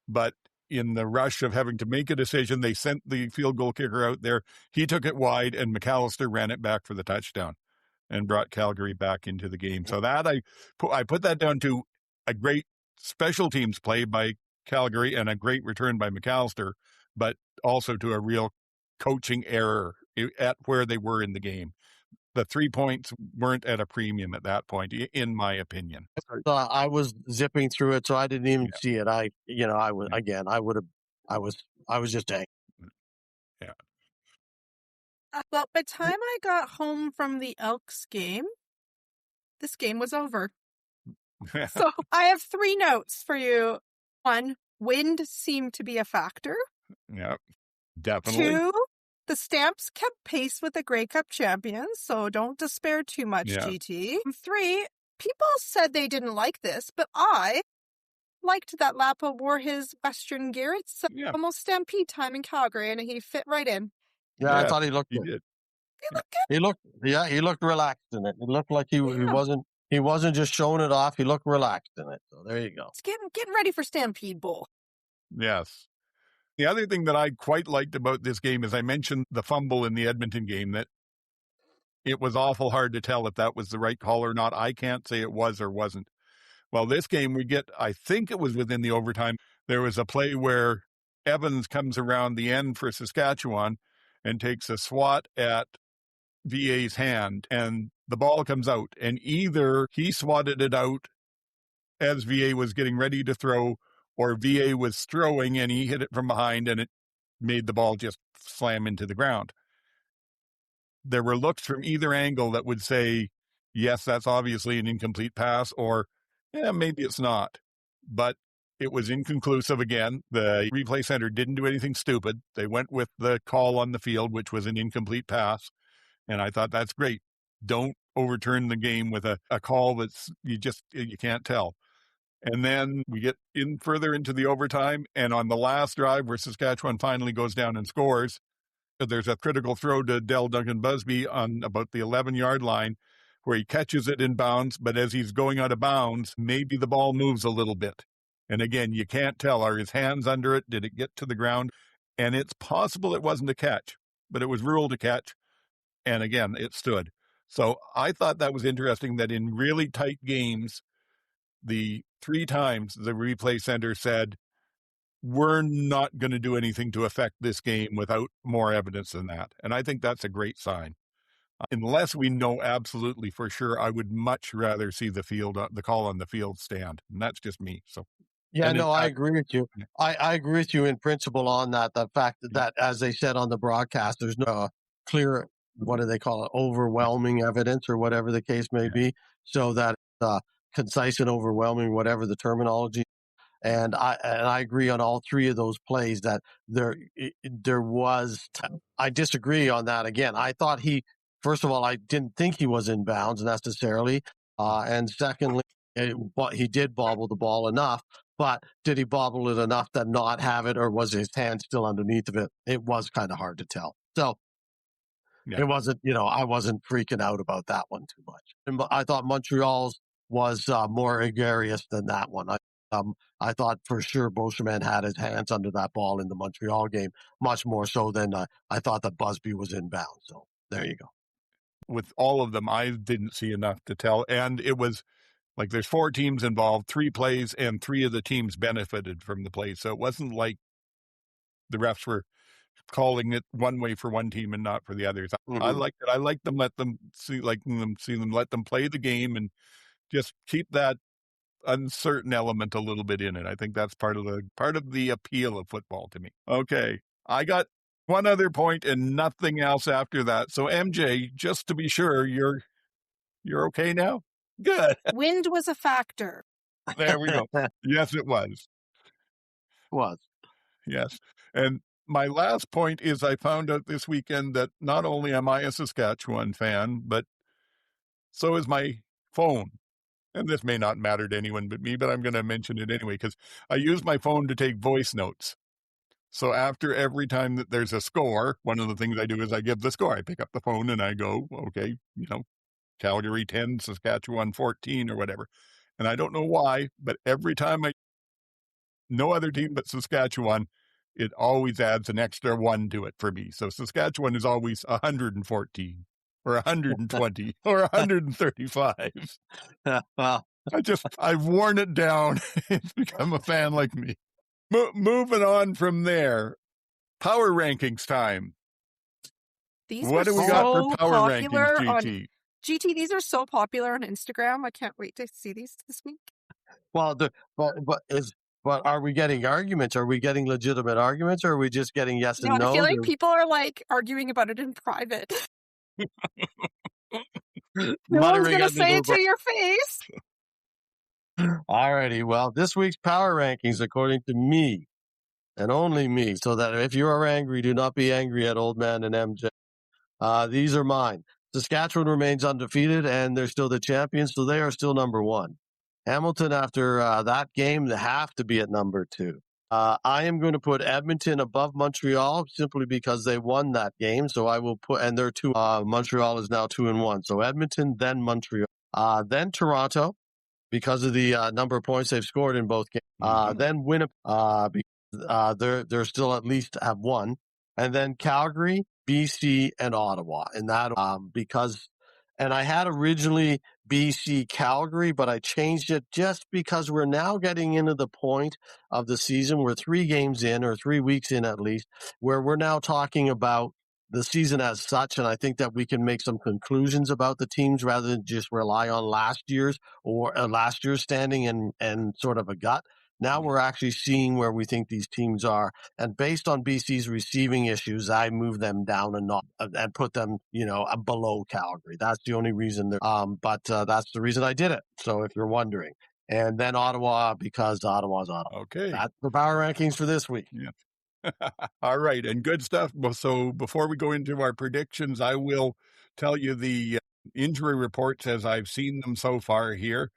B: But in the rush of having to make a decision, they sent the field goal kicker out there. He took it wide, and McAllister ran it back for the touchdown and brought Calgary back into the game. So that I put that down to a great special teams play by Calgary and a great return by McAllister, but also to a real coaching error at where they were in the game. The 3 points weren't at a premium at that point, in my opinion.
C: I was zipping through it, so I didn't even see it. I was just angry.
B: Yeah.
D: Well, by the time I got home from the Elks game, this game was over. So I have 3 notes for you. 1, Wind seemed to be a factor.
B: Yeah, definitely.
D: 2, the Stamps kept pace with the Grey Cup champions, so don't despair too much, GT. 3, people said they didn't like this, but I liked that Lapo wore his Western gear. It's almost Stampede time in Calgary, and he fit right in.
C: Yeah, I thought he looked good.
B: Did.
D: He looked good.
C: He looked relaxed in it. It looked like he wasn't just showing it off. He looked relaxed in it. So there you go.
D: It's getting ready for Stampede Bowl.
B: Yes. The other thing that I quite liked about this game is I mentioned the fumble in the Edmonton game, that it was awful hard to tell if that was the right call or not. I can't say it was or wasn't. Well, this game I think it was within the overtime. There was a play where Evans comes around the end for Saskatchewan and takes a swat at VA's hand, and the ball comes out, and either he swatted it out as VA was getting ready to throw, or VA was throwing and he hit it from behind and it made the ball just slam into the ground. There were looks from either angle that would say, yes, that's obviously an incomplete pass, or yeah, maybe it's not. But it was inconclusive again. The replay center didn't do anything stupid. They went with the call on the field, which was an incomplete pass. And I thought, that's great. Don't overturn the game with a call that's you can't tell. And then we get further into the overtime, and on the last drive where Saskatchewan finally goes down and scores, there's a critical throw to Del Duncan Busby on about the 11-yard line where he catches it in bounds, but as he's going out of bounds, maybe the ball moves a little bit. And again, you can't tell. Are his hands under it? Did it get to the ground? And it's possible it wasn't a catch, but it was ruled a catch. And again, it stood. So I thought that was interesting that in really tight games, the 3 times the replay center said, we're not going to do anything to affect this game without more evidence than that. And I think that's a great sign. Unless we know absolutely for sure, I would much rather see the call on the field stand. And that's just me. So
C: yeah, no, I agree with you. I agree with you in principle on that. The fact that, as they said on the broadcast, there's no clear, what do they call it, overwhelming evidence or whatever the case may be. So that concise and overwhelming, whatever the terminology. And I agree on all 3 of those plays that there was. I disagree on that again. I thought first of all, I didn't think he was in bounds necessarily, and secondly, he did bobble the ball enough. But did he bobble it enough to not have it, or was his hand still underneath of it? It was kind of hard to tell. So it wasn't. I wasn't freaking out about that one too much. And I thought Montreal's was more egregious than that one. I thought for sure Beauchemin had his hands under that ball in the Montreal game, much more so than I thought that Busby was inbound. So there you go.
B: With all of them, I didn't see enough to tell. And it was like there's 4 teams involved, 3 plays, and 3 of the teams benefited from the plays. So it wasn't like the refs were calling it one way for one team and not for the others. Mm-hmm. I liked it. I liked them, let them play the game and just keep that uncertain element a little bit in it. I think that's part of the appeal of football to me. Okay. I got one other point and nothing else after that. So MJ, just to be sure, you're okay now? Good.
D: Wind was a factor.
B: There we go. Yes, it was. Yes. And my last point is I found out this weekend that not only am I a Saskatchewan fan, but so is my phone. And this may not matter to anyone but me, but I'm going to mention it anyway, because I use my phone to take voice notes. So after every time that there's a score, one of the things I do is I give the score. I pick up the phone and I go, okay, Calgary 10, Saskatchewan 14 or whatever. And I don't know why, but every time no other team but Saskatchewan, it always adds an extra 1 to it for me. So Saskatchewan is always 114 or 120 or 135.
C: Well,
B: I've worn it down. It's become a fan like me. Moving on from there, power rankings time. What do we got for power rankings, GT?
D: GT, these are so popular on Instagram. I can't wait to see these this week.
C: Well, but are we getting arguments? Are we getting legitimate arguments, or are we just getting yes and no?
D: I feel like people are arguing about it in private. No one's going to say it to your face.
C: All righty. Well, this week's power rankings, according to me and only me, so that if you are angry, do not be angry at Old Man and MJ. These are mine. Saskatchewan remains undefeated, and they're still the champions, so they are still number one. Hamilton, after that game, they have to be at number two. I am going to put Edmonton above Montreal simply because they won that game. So I will put, and they're two. Montreal is now 2-1. So Edmonton, then Montreal, then Toronto, because of the number of points they've scored in both games. Then Winnipeg, because they're still at least have one, and then Calgary, BC, and Ottawa. And that because, and I had originally BC Calgary, but I changed it just because we're now getting into the point of the season. We're 3 games in, or 3 weeks in at least, where we're now talking about the season as such. And I think that we can make some conclusions about the teams rather than just rely on last year's standing and sort of a gut. Now we're actually seeing where we think these teams are. And based on BC's receiving issues, I move them down and put them, below Calgary. That's the only reason. But that's the reason I did it. So if you're wondering. And then Ottawa, because Ottawa's Ottawa.
B: Okay.
C: That's the power rankings for this week.
B: Yeah. All right. And good stuff. So before we go into our predictions, I will tell you the injury reports as I've seen them so far here.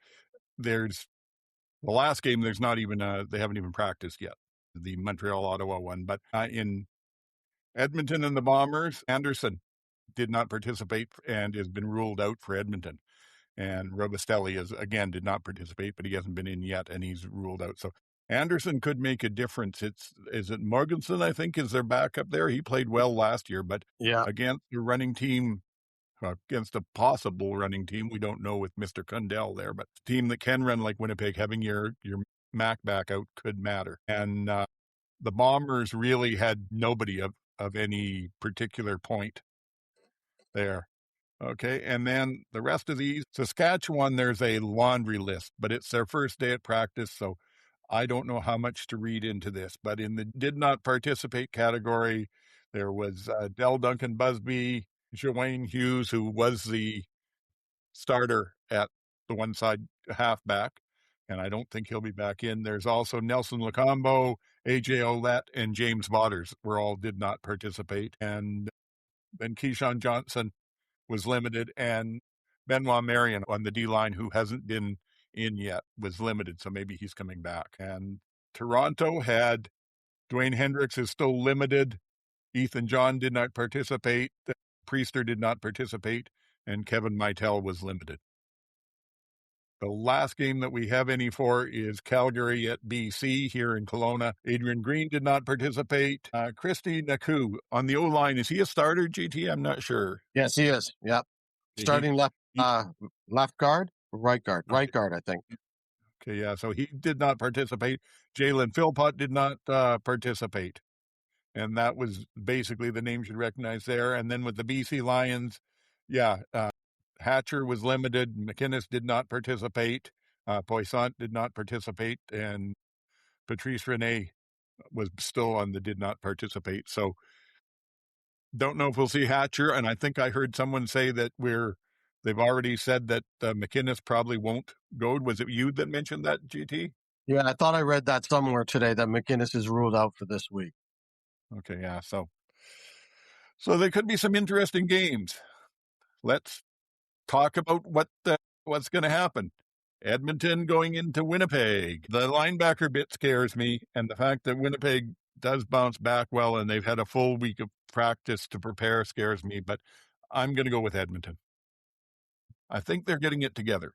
B: There's the last game, there's not even they haven't even practiced yet, the Montreal-Ottawa one. But in Edmonton and the Bombers, Anderson did not participate and has been ruled out for Edmonton. And Robustelli did not participate, but he hasn't been in yet, and he's ruled out. So Anderson could make a difference. Is it Morganson, I think, is their backup there? He played well last year, but against the running team, against a possible running team, we don't know with Mr. Kundell there, but a team that can run like Winnipeg, having your Mac back out could matter. And the Bombers really had nobody of any particular point there. Okay, and then the rest of these, Saskatchewan, there's a laundry list, but it's their first day at practice, so I don't know how much to read into this. But in the did not participate category, there was Del Duncan Busby, Joanne Hughes, who was the starter at the one side halfback, and I don't think he'll be back in. There's also Nelson Lacombo, AJ Ouellette, and James Botters did not participate. And then Keyshawn Johnson was limited, and Benoit Marion on the D-line, who hasn't been in yet, was limited, so maybe he's coming back. And Toronto had Dwayne Hendricks is still limited. Ethan John did not participate. Priester did not participate, and Kevin Meitel was limited. The last game that we have any for is Calgary at BC here in Kelowna. Adrian Green did not participate. Christy Naku on the O-line. Is he a starter, GT? I'm not sure.
C: Yes, he is. Yep. Starting left guard, right guard, right guard, I think.
B: Okay, yeah. So he did not participate. Jalen Philpott did not participate. And that was basically the names you'd recognize there. And then with the BC Lions, Hatcher was limited. McInnes did not participate. Poissant did not participate. And Patrice Rene was still on the did not participate. So don't know if we'll see Hatcher. And I think I heard someone say that they've already said that McInnes probably won't go. Was it you that mentioned that, GT?
C: Yeah, I thought I read that somewhere today that McInnes is ruled out for this week.
B: Okay, yeah. So there could be some interesting games. Let's talk about what's going to happen. Edmonton going into Winnipeg. The linebacker bit scares me, and the fact that Winnipeg does bounce back well and they've had a full week of practice to prepare scares me, but I'm going to go with Edmonton. I think they're getting it together.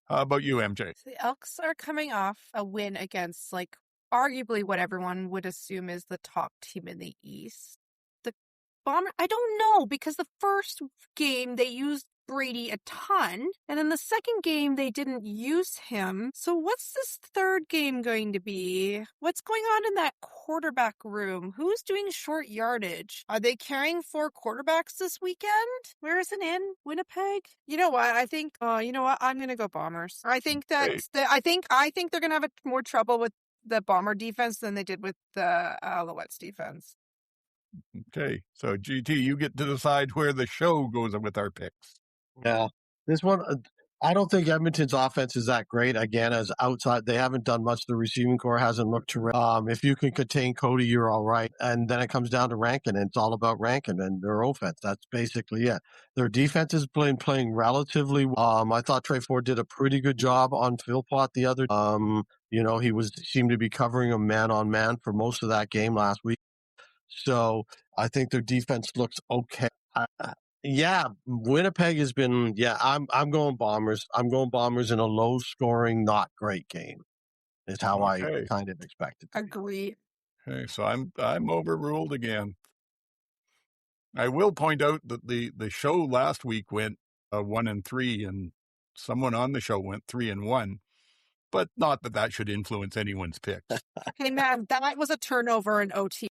B: How about you, MJ?
D: So the Elks are coming off a win against, arguably what everyone would assume is the top team in the East. The Bomber, I don't know, because the first game they used Brady a ton, and in the second game they didn't use him. So what's this third game going to be? What's going on in that quarterback room? Who's doing short yardage? Are they carrying 4 quarterbacks this weekend? Where is it in? Winnipeg? You know what? I think I'm gonna go Bombers. I think that I think they're gonna have more trouble with the Bomber defense than they did with the Alouettes defense.
B: Okay, so GT, you get to decide where the show goes with our picks.
C: Yeah, this one, I don't think Edmonton's offense is that great. Again, as outside, they haven't done much. The receiving core hasn't looked terrific. If you can contain Cody, you're all right. And then it comes down to Rankin, and it's all about Rankin and their offense. That's basically it. Their defense has been playing relatively well. I thought Trey Ford did a pretty good job on Philpott the other he seemed to be covering him man on man for most of that game last week. So I think their defense looks okay. Yeah, Winnipeg has been. Yeah, I'm going Bombers. I'm going Bombers in a low-scoring, not great game. Is how I kind of expected.
D: Agree.
B: Okay, so I'm overruled again. I will point out that the show last week went 1-3, and someone on the show went 3-1. But not that should influence anyone's picks.
D: Hey man, that was a turnover in OT.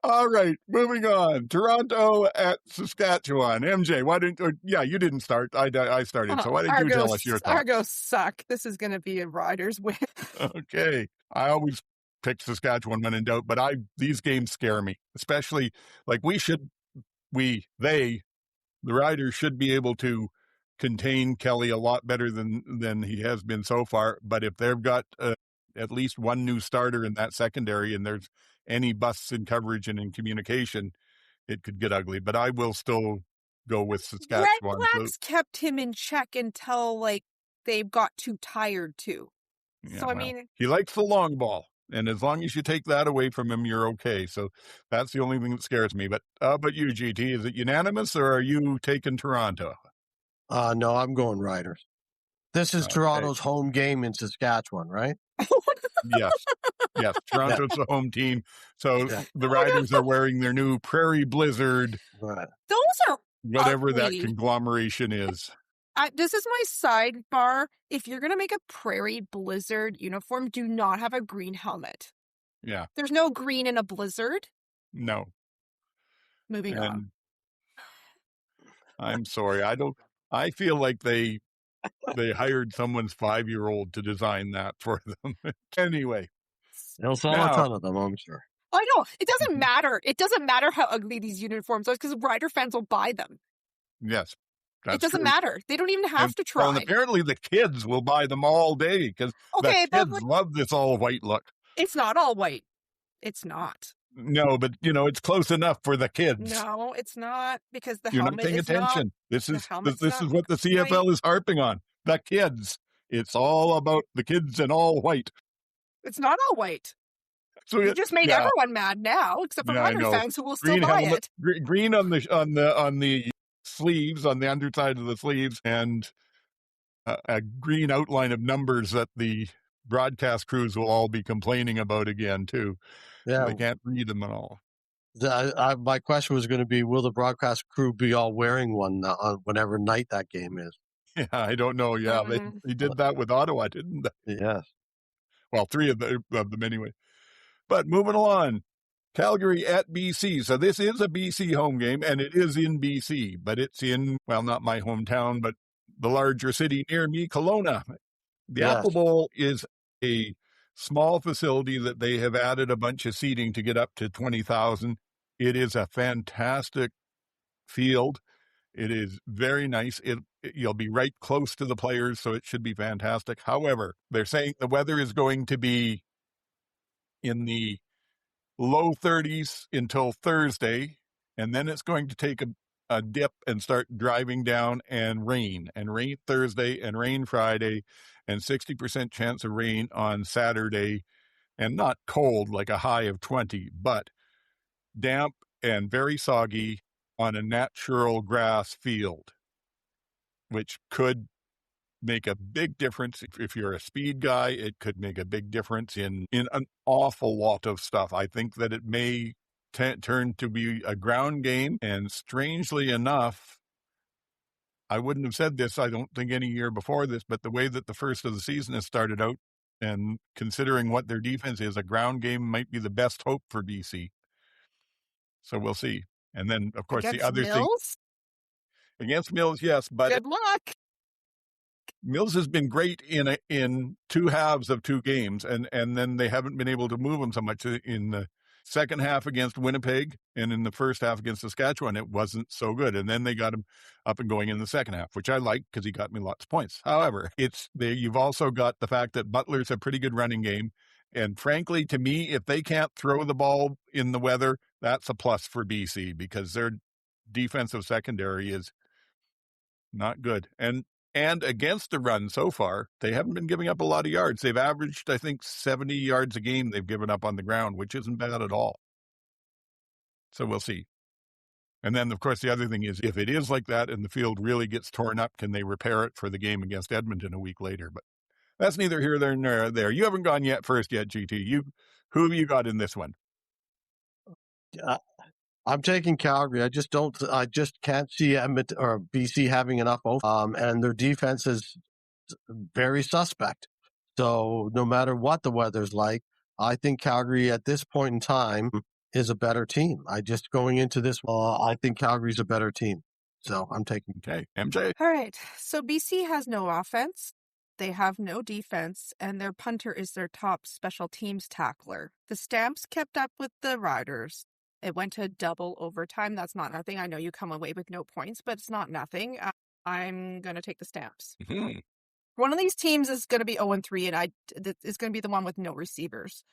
B: All right, moving on. Toronto at Saskatchewan. MJ, why didn't? You didn't start. I started. So why didn't you tell us your thoughts?
D: Argos suck. This is going to be a Riders win.
B: Okay, I always pick Saskatchewan when in doubt, but these games scare me, especially like the Riders should be able to contain Kelly a lot better than he has been so far. But if they've got at least one new starter in that secondary, and there's any busts in coverage and in communication, it could get ugly. But I will still go with Saskatchewan.
D: Redblacks kept him in check until they got too tired too.
B: Yeah,
D: so I mean,
B: he likes the long ball, and as long as you take that away from him, you're okay. So that's the only thing that scares me. But you, GT, is it unanimous, or are you taking Toronto?
C: No, I'm going Riders. This is Toronto's home game in Saskatchewan, right? Yes. Toronto's the home team. So the Riders are wearing their new Prairie Blizzard.
D: Right. Those are
B: whatever
D: ugly.
B: That conglomeration is.
D: This is my sidebar. If you're going to make a Prairie Blizzard uniform, do not have a green helmet.
B: Yeah.
D: There's no green in a blizzard.
B: No.
D: Moving on.
B: I'm sorry. I feel like they hired someone's 5-year-old to design that for them. Anyway.
C: They'll sell a ton of them, I'm sure.
D: I know. It doesn't matter. It doesn't matter how ugly these uniforms are because Rider fans will buy them.
B: Yes.
D: It doesn't matter. They don't even have to try.
B: Well, and apparently the kids will buy them all day because the kids love this all white look.
D: It's not all white. It's not.
B: No, but it's close enough for the kids.
D: No, it's not because the
B: You're
D: helmet
B: not paying
D: is
B: attention. This is what the CFL
D: white.
B: is harping on. The kids. It's all about the kids in all white.
D: It's not all white.
B: So
D: you just made everyone mad now, except for Rider fans who will still buy it.
B: Green on the sleeves, on the underside of the sleeves, and a green outline of numbers that the broadcast crews will all be complaining about again too. Yeah, they can't read them at all.
C: My question was going to be: will the broadcast crew be all wearing one on whenever night that game is?
B: Yeah, I don't know. Yeah, they did that with Ottawa, didn't they?
C: Yes.
B: Well, 3 of them anyway. But moving along, Calgary at BC. So this is a BC home game, and it is in BC, but it's in, well, not my hometown, but the larger city near me, Kelowna. The Apple Bowl is a small facility that they have added a bunch of seating to get up to 20,000. It is a fantastic field. It is very nice. You'll be right close to the players, so it should be fantastic. However, they're saying the weather is going to be in the low 30s until Thursday, and then it's going to take a dip and start driving down and rain Thursday and rain Friday, and 60% chance of rain on Saturday, and not cold like a high of 20, but damp and very soggy on a natural grass field, which could make a big difference. If you're a speed guy, it could make a big difference in an awful lot of stuff. I think that it may turn to be a ground game, and strangely enough, I wouldn't have said this, I don't think, any year before this, but the way that the first of the season has started out, and considering what their defense is, a ground game might be the best hope for BC. So we'll see. And then, of course,
D: against
B: the other
D: Mills?
B: thing against Mills, yes, but
D: good luck.
B: Mills has been great in 2 halves of 2 games, and then they haven't been able to move him so much in second half against Winnipeg, and in the first half against Saskatchewan, it wasn't so good. And then they got him up and going in the second half, which I like because he got me lots of points. However, you've also got the fact that Butler's a pretty good running game. And frankly, to me, if they can't throw the ball in the weather, that's a plus for BC because their defensive secondary is not good. And against the run so far, they haven't been giving up a lot of yards. They've averaged, I think, 70 yards a game they've given up on the ground, which isn't bad at all. So we'll see. And then, of course, the other thing is, if it is like that and the field really gets torn up, can they repair it for the game against Edmonton a week later? But that's neither here nor there. You haven't gone first yet, GT. Who have you got in this one?
C: I'm taking Calgary. I just can't see Edmonton or BC having enough. And their defense is very suspect. So no matter what the weather's like, I think Calgary at this point in time is a better team. Going into this, I think Calgary's a better team. So I'm taking.
B: Okay, MJ.
D: All right. So BC has no offense. They have no defense, and their punter is their top special teams tackler. The Stamps kept up with the Riders. It went to double overtime. That's not nothing. I know you come away with no points, but it's not nothing. I'm going to take the Stamps.
B: Mm-hmm.
D: One of these teams is going to be 0-3, and it's going to be the one with no receivers.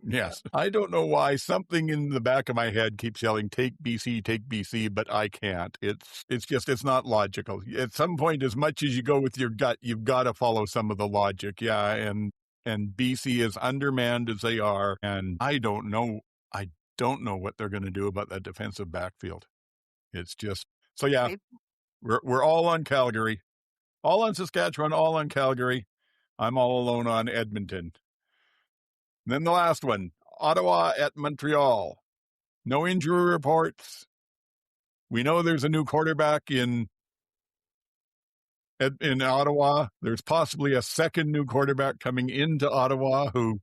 B: Yes. I don't know why something in the back of my head keeps yelling, take BC, but I can't. It's not logical. At some point, as much as you go with your gut, you've got to follow some of the logic. Yeah. And BC is undermanned as they are. And I don't know what they're going to do about that defensive backfield. It's just, so yeah,
D: Okay.
B: we're all on Calgary, all on Saskatchewan, all on Calgary. I'm all alone on Edmonton. And then the last one, Ottawa at Montreal. No injury reports. We know there's a new quarterback in Ottawa. There's possibly a second new quarterback coming into Ottawa who,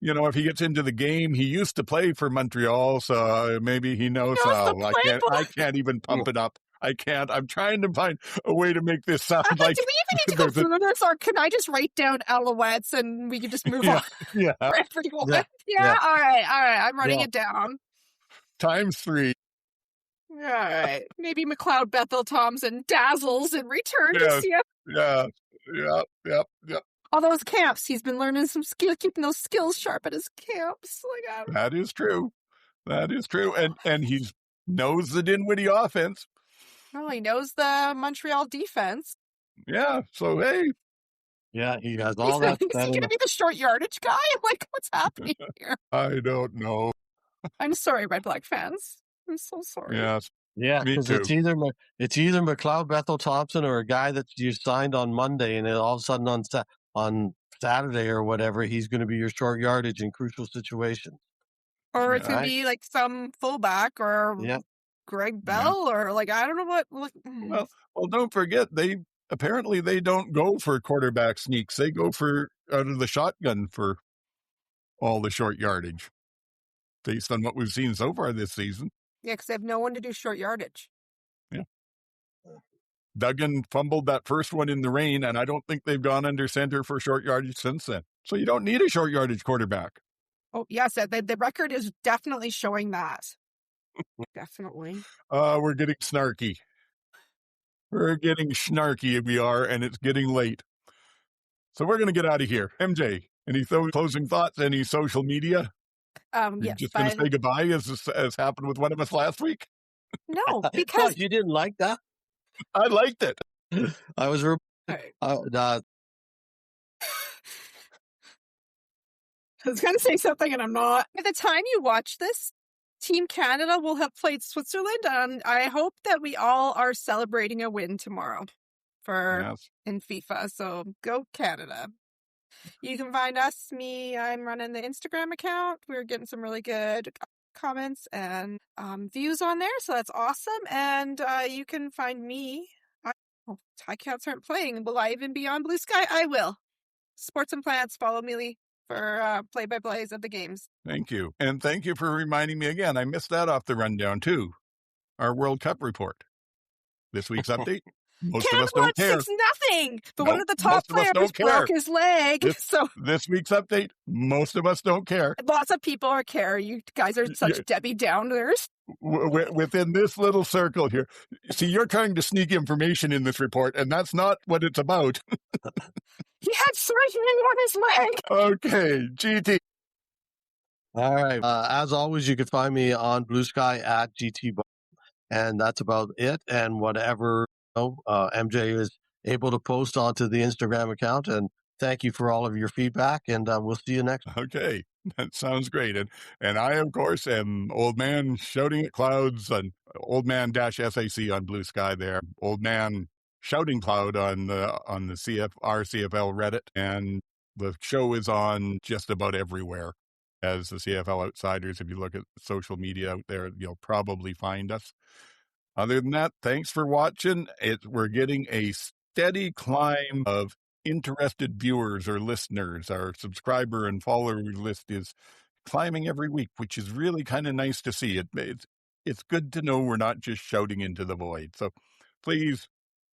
B: if he gets into the game, he used to play for Montreal, so maybe he knows how. I can't even pump it up. I can't. I'm trying to find a way to make this sound like.
D: Do we even need to go through this, or can I just write down Alouettes and we can just move on?
B: Yeah.
D: For everyone? Yeah. All right. I'm writing it down.
B: Times 3.
D: All right. Maybe McLeod, Bethel, Thompson dazzles and return to CFL.
B: Yeah.
D: All those camps. He's been learning some skill, keeping those skills sharp at his camps.
B: That is true. And he knows the Dinwiddie offense.
D: Oh, he knows the Montreal defense.
B: Yeah. So, hey.
C: Yeah, he has all that.
D: Is he going to be the short yardage guy? What's happening here?
B: I don't know.
D: I'm sorry, Redblack fans. I'm so sorry.
B: Yes.
C: Yeah, because it's either McLeod, Bethel, Thompson, or a guy that you signed on Monday, and then all of a sudden on Saturday or whatever, he's going to be your short yardage in crucial situations.
D: Or it's going to be like some fullback or Greg Bell or I don't know what.
B: Well, don't forget, they don't go for quarterback sneaks. They go for out of the shotgun for all the short yardage based on what we've seen so far this season.
D: Yeah, because they have no one to do short yardage.
B: Yeah. Duggan fumbled that first one in the rain, and I don't think they've gone under center for short yardage since then. So you don't need a short yardage quarterback.
D: Oh, yes, the record is definitely showing that. Definitely.
B: We're getting snarky. We are, and it's getting late. So we're going to get out of here. MJ, any closing thoughts? Any social media?
D: Yes.
B: Just going to say goodbye as happened with one of us last week?
D: No, because
C: you didn't like that?
B: I liked it.
C: I was
D: I was going to say something and I'm not. By the time you watch this, Team Canada will have played Switzerland, and I hope that we all are celebrating a win tomorrow in FIFA. So go Canada. You can find me. I'm running the Instagram account. We're getting some really good comments and views on there, so that's awesome. And you can find me. Cats aren't playing. Will I even be on Blue Sky? I will. Sports and Plants. Follow me for play-by-plays of the games.
B: Thank you. And thank you for reminding me again. I missed that off the rundown, too. Our World Cup report. This week's update. Most of
D: Canada
B: us
D: won
B: don't care.
D: 6-0, but one
B: Nope,
D: of the top
B: most of us
D: players
B: don't care.
D: broke his leg. So
B: This week's update, most of us don't care.
D: lots of people are care. You guys are such Debbie Downers.
B: Within this little circle here. See, you're trying to sneak information in this report, and that's not what it's about.
D: He had surgery on his leg.
B: Okay, GT.
C: All right. As always, you can find me on Blue Sky at GT, and that's about it. And whatever MJ is able to post onto the Instagram account. And thank you for all of your feedback, and we'll see you next.
B: Okay, that sounds great. And I, of course, am Old Man Shouting at Clouds and Old Man -SAC on Blue Sky there. Old Man Shouting Cloud on the CFL Reddit, and the show is on just about everywhere as the CFL Outsiders. If you look at social media out there, you'll probably find us. Other than that, thanks for watching. We're getting a steady climb of interested viewers or listeners. Our subscriber and follower list is climbing every week, which is really kind of nice to see. It's good to know we're not just shouting into the void. So please,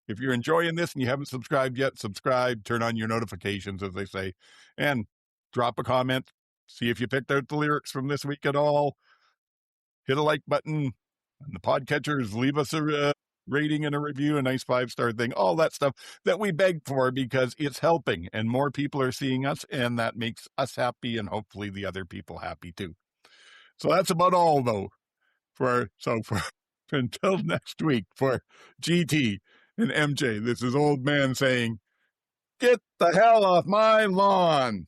B: if you're enjoying this and you haven't subscribed yet, subscribe, turn on your notifications, as they say, and drop a comment. See if you picked out the lyrics from this week at all. Hit a like button on the podcatchers. Leave us a rating and a review, a nice 5-star thing, all that stuff that we beg for, because it's helping and more people are seeing us, and that makes us happy and hopefully the other people happy too. So that's about all, though. For until next week, for GT and MJ, this is Old Man saying, get the hell off my lawn.